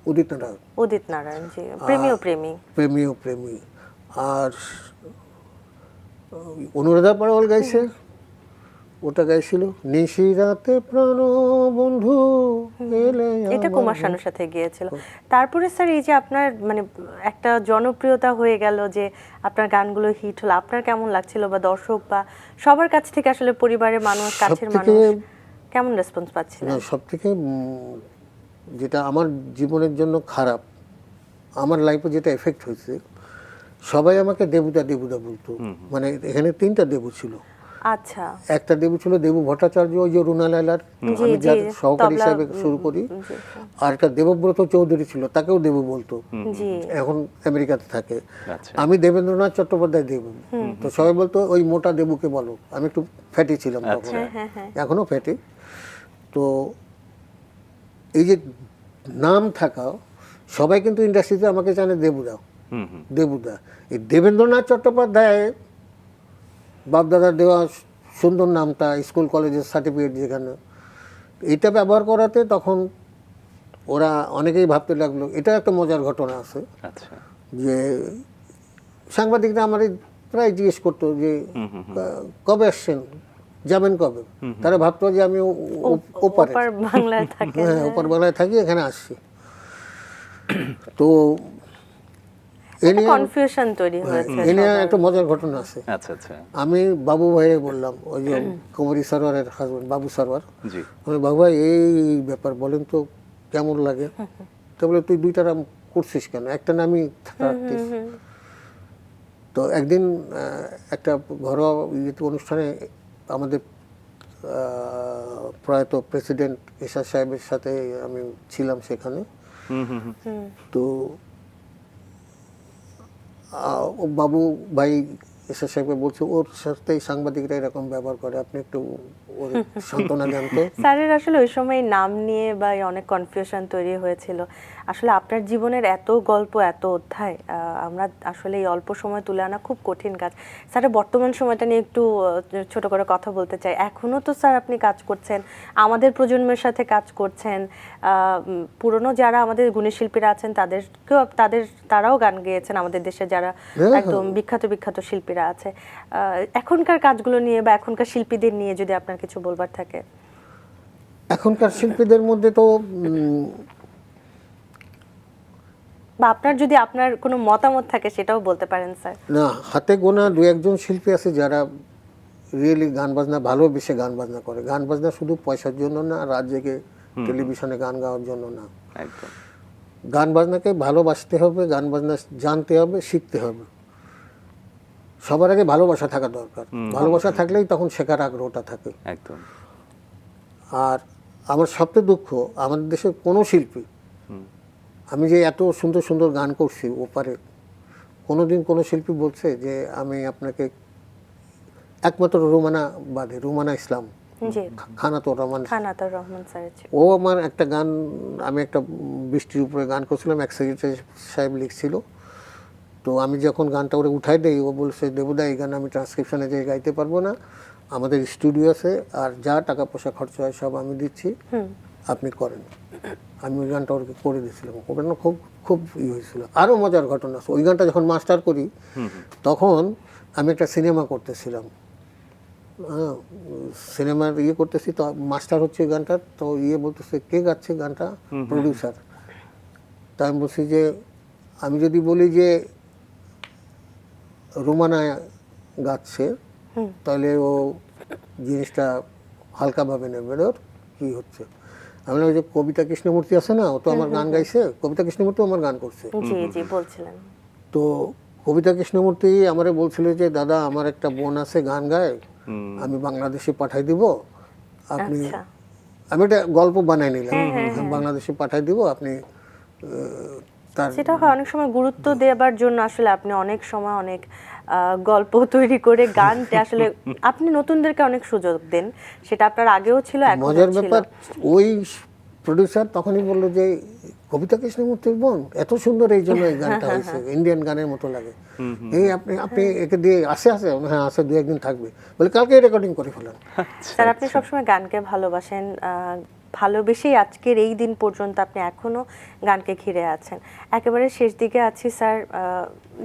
উদিত নারায়ণ, উদিত নারায়ণ জি, প্রেমীয় প্রেমী। প্রেমীয় প্রেমী। আর অনুরাধা পাড়ওয়াল গাইছে, ওটা গাইছিল নিশিরাতে প্রাণ বন্ধু এলে এটা কুমার শানুর সাথে গিয়েছিল। তারপরে স্যার এই যে আপনার মানে একটা জনপ্রিয়তা হয়ে গেল, যে আপনার গানগুলো হিট হলো, আপনার কেমন লাগছিল, বা দর্শক বা সবার কাছ থেকে আসলে পরিবারের মানুষ, কাছের মানুষ কেমন রেসপন্স পাচ্ছিলেন? সব থেকে যেটা আমার জীবনের জন্য খারাপ, আমার লাইফে যেটা এফেক্ট হয়েছে, সবাই আমাকে দেবুদা দেবুদা বলতো। মানে এখানে 3টা দেবু ছিল। আচ্ছা, একটা দেবু ছিল দেবু ভট্টাচার্য, ওই যে রুনা লাইলার আমি যার সহকারী হিসাবে শুরু করি। আর একটা দেবব্রত চৌধুরী ছিল, তাকেও দেবু বলতো, এখন আমেরিকাতে থাকে। আমি দেবেন্দ্রনাথ চট্টোপাধ্যায় দেবু, তো সবাই বলতো ওই মোটা দেবুকে বলো। আমি একটু ফ্যাটি ছিলাম তখন, এখনো ফ্যাটি। তো এই যে নাম থাকা, সবাই কিন্তু ইন্ডাস্ট্রিতে আমাকে জানে দেবুদা দেবুদা। এই দেবেন্দ্রনাথ চট্টোপাধ্যায় বাপদাদার দেওয়া সুন্দর নামটা, স্কুল কলেজের সার্টিফিকেট যেখানে, এটা ব্যবহার করাতে তখন ওরা অনেকেই ভাবতে লাগলো। এটা একটা মজার ঘটনা আছে, যে সাংবাদিকরা আমার প্রায় জিজ্ঞেস করতো যে কবে আসছেন, যাবেন কবে। তারা ভাবতো যে আমি ওপারে বাংলায় থাকি, হ্যাঁ ওপার বাংলায় থাকি, এখানে আসছি। তো কনফিউশন তৈরি হয়েছে। এ নিয়ে একটা মজার ঘটনা আছে। আচ্ছা আচ্ছা, আমি বাবু ভাইয়ে বললাম, ওই যে কুমারী সরোয়ারের হাজবেন্ড বাবু সরোয়ার, আমি বাবু ভাই এই ব্যাপার বলেন তো কেমন লাগে। তো বলে তুই 2টা নাম করছিস কেন, একটা নামই থাকতিস। তো একদিন একটা ঘরোয়া অনুষ্ঠানে আমাদের প্রয়াত প্রেসিডেন্ট এরশাদ সাহেবের সাথে আমি ছিলাম সেখানে। তো বাবু ভাই এরশাদ সাহেবকে বলছে ওর সাথে সাংবাদিকরা এরকম ব্যবহার করে, আপনি একটু ওর সান্ত্বনা দেন তো। স্যারের আসলে ওই সময় নাম নিয়ে বা অনেক কনফিউশন তৈরি হয়েছিল। আসলে আপনার জীবনের এত গল্প, এত অধ্যায় আমরা আসলে এই অল্প সময় তুলে আনা খুব কঠিন কাজ। স্যার, বর্তমান সময়টা নিয়ে একটু ছোট করে কথা বলতে চাই। এখনো তো স্যার আপনি কাজ করছেন, আমাদের প্রজন্মের সাথে কাজ করছেন। পুরনো যারা আমাদের গুণী শিল্পীরা আছেন তারাও গান গেয়েছেন, আমাদের দেশে যারা একদম বিখ্যাত বিখ্যাত শিল্পীরা আছে। এখনকার কাজগুলো নিয়ে বা এখনকার শিল্পীদের নিয়ে যদি আপনার কিছু বলবার থাকে। এখনকার শিল্পীদের মধ্যে তো বা আপনার যদি আপনার কোনো মতামত থাকে সেটাও বলতে পারেন স্যার। না, হাতে গোনা দু একজন শিল্পী আছে যারা রিয়েলি গান বাজনা ভালোবেসে গান বাজনা করে। গান বাজনা শুধু পয়সার জন্য না, রাত জেগে টেলিভিশনে গান গাওয়ার জন্য না। একদম। গান বাজনাকে ভালোবাসতে হবে, গান বাজনা জানতে হবে, শিখতে হবে। সবার আগে ভালোবাসা থাকা দরকার। ভালোবাসা থাকলেই তখন শেখার আগ্রহটা থাকে। একদম। আর আমার সবচেয়ে দুঃখ, আমাদের দেশের কোনো শিল্পী, আমি যে এত সুন্দর সুন্দর গান করছি ওপারে, কোনোদিন কোনো শিল্পী বলছে যে আমি আপনাকে, একমাত্র রুমানা বাদে, রুমানা ইসলাম, জি, খানাতুর রহমান, খানাতুর রহমান স্যার। ও আমার একটা গান, আমি একটা বৃষ্টির উপরে গান করছিলাম, এক সেক্রেটারি সাহেব লিখছিল, তো আমি যখন গানটা ওরে উঠাই দেই, ও বলছে দেবুদা এই গান আমি ট্রান্সক্রিপশনে যেয়ে গাইতে পারবো না, আমাদের স্টুডিও আছে, আর যা টাকা পয়সা খরচ হয় সব আমি দিচ্ছি, আপনি করেন। আমি ওই গানটা ওকে করে দিয়েছিলাম। ওটা না খুব খুব হয়েছিল। আরও মজার ঘটনা আছে, ওই গানটা যখন মাস্টার করি তখন আমি একটা সিনেমা করতেছিলাম, হ্যাঁ, সিনেমার করতেছি, তো মাস্টার হচ্ছে ওই গানটা, তো বলতেছে কে গাচ্ছে গানটা, প্রডিউসার। তা আমি বলছি যে আমি যদি বলি যে রোমানা গাচ্ছে তাহলে ও জিনিসটা হালকাভাবে নেবে, ওর কী হচ্ছে। আমি ওই যে কবিতা কৃষ্ণমূর্তি আছে না, ও তো আমার গান গাইছে, কবিতা কৃষ্ণমূর্তি আমার গান করছে। জি জি বলছিলেন। তো কবিতা কৃষ্ণমূর্তি আমারে বলছিল যে দাদা আমার একটা বোন আছে গান গায়, আমি বাংলাদেশে পাঠাই দিব, আপনি, আমি একটা গল্প বানাই নিলাম, বাংলাদেশে পাঠাই দিব, আপনি তার, সেটা হয় অনেক সময় গুরুত্ব দেবার জন্য আসলে আপনি অনেক সময় অনেক গল্প তৈরি করে গানটা আসলে আপনি নতুনদেরকে অনেক সুযোগ দেন, সেটা আপনার আগেও ছিল, এখনো মজার ছিল। ব্যাপার ওই প্রডিউসার তখনই বললো যে কবিতা কৃষ্ণমূর্তির বোন এত সুন্দর, এই জন্য এই গানটা হয়েছে, ইন্ডিয়ান গানের মতো লাগে, এই আপনি আপনি একে দিয়ে আসে, হ্যাঁ আসে, দু একদিন থাকবে, বলে কালকে রেকর্ডিং করে ফেলেন। স্যার, আপনি সবসময় গানকে ভালোবাসেন, ভালোবেসেই আজকের এই দিন পর্যন্ত আপনি এখনো গানকে ঘিরে আছেন। একেবারে শেষ দিকে আছি স্যার,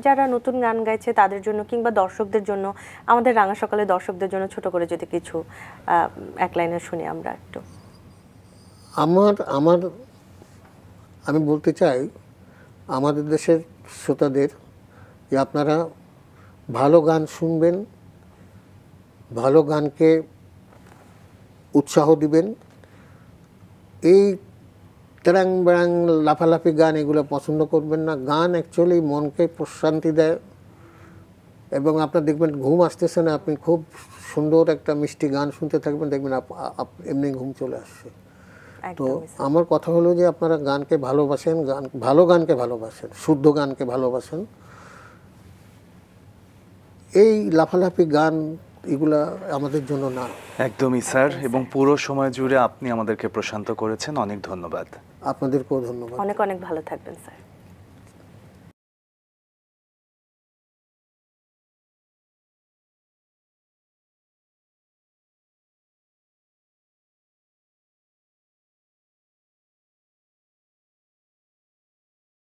যারা নতুন গান গাইছে তাদের জন্য কিংবা দর্শকদের জন্য, আমাদের রাঙা সকালে দর্শকদের জন্য ছোট করে যদি কিছু এক লাইনে শুনি আমরা একটু। আমি বলতে চাই আমাদের দেশের শ্রোতাদের যে আপনারা ভালো গান শুনবেন, ভালো গানকে উৎসাহ দিবেন। এই ট্যারাং ব্যারাং লাফালাফি গান এগুলো পছন্দ করবেন না। গান অ্যাকচুয়ালি মনকে প্রশান্তি দেয়, এবং আপনার দেখবেন ঘুম আসতেছে না, আপনি খুব সুন্দর একটা মিষ্টি গান শুনতে থাকবেন, দেখবেন এমনি ঘুম চলে আসছে। তো আমার কথা হলো যে আপনারা গানকে ভালোবাসেন, ভালো গানকে ভালোবাসেন, শুদ্ধ গানকে ভালোবাসেন। এই লাফালাফি গান এগুলা আমাদের জন্য না। একদমই স্যার, এবং পুরো সময় জুড়ে আপনি আমাদেরকে প্রশান্ত করেছেন, অনেক ধন্যবাদ। আপনাদেরকেও ধন্যবাদ। অনেক অনেক ভালো থাকবেন স্যার।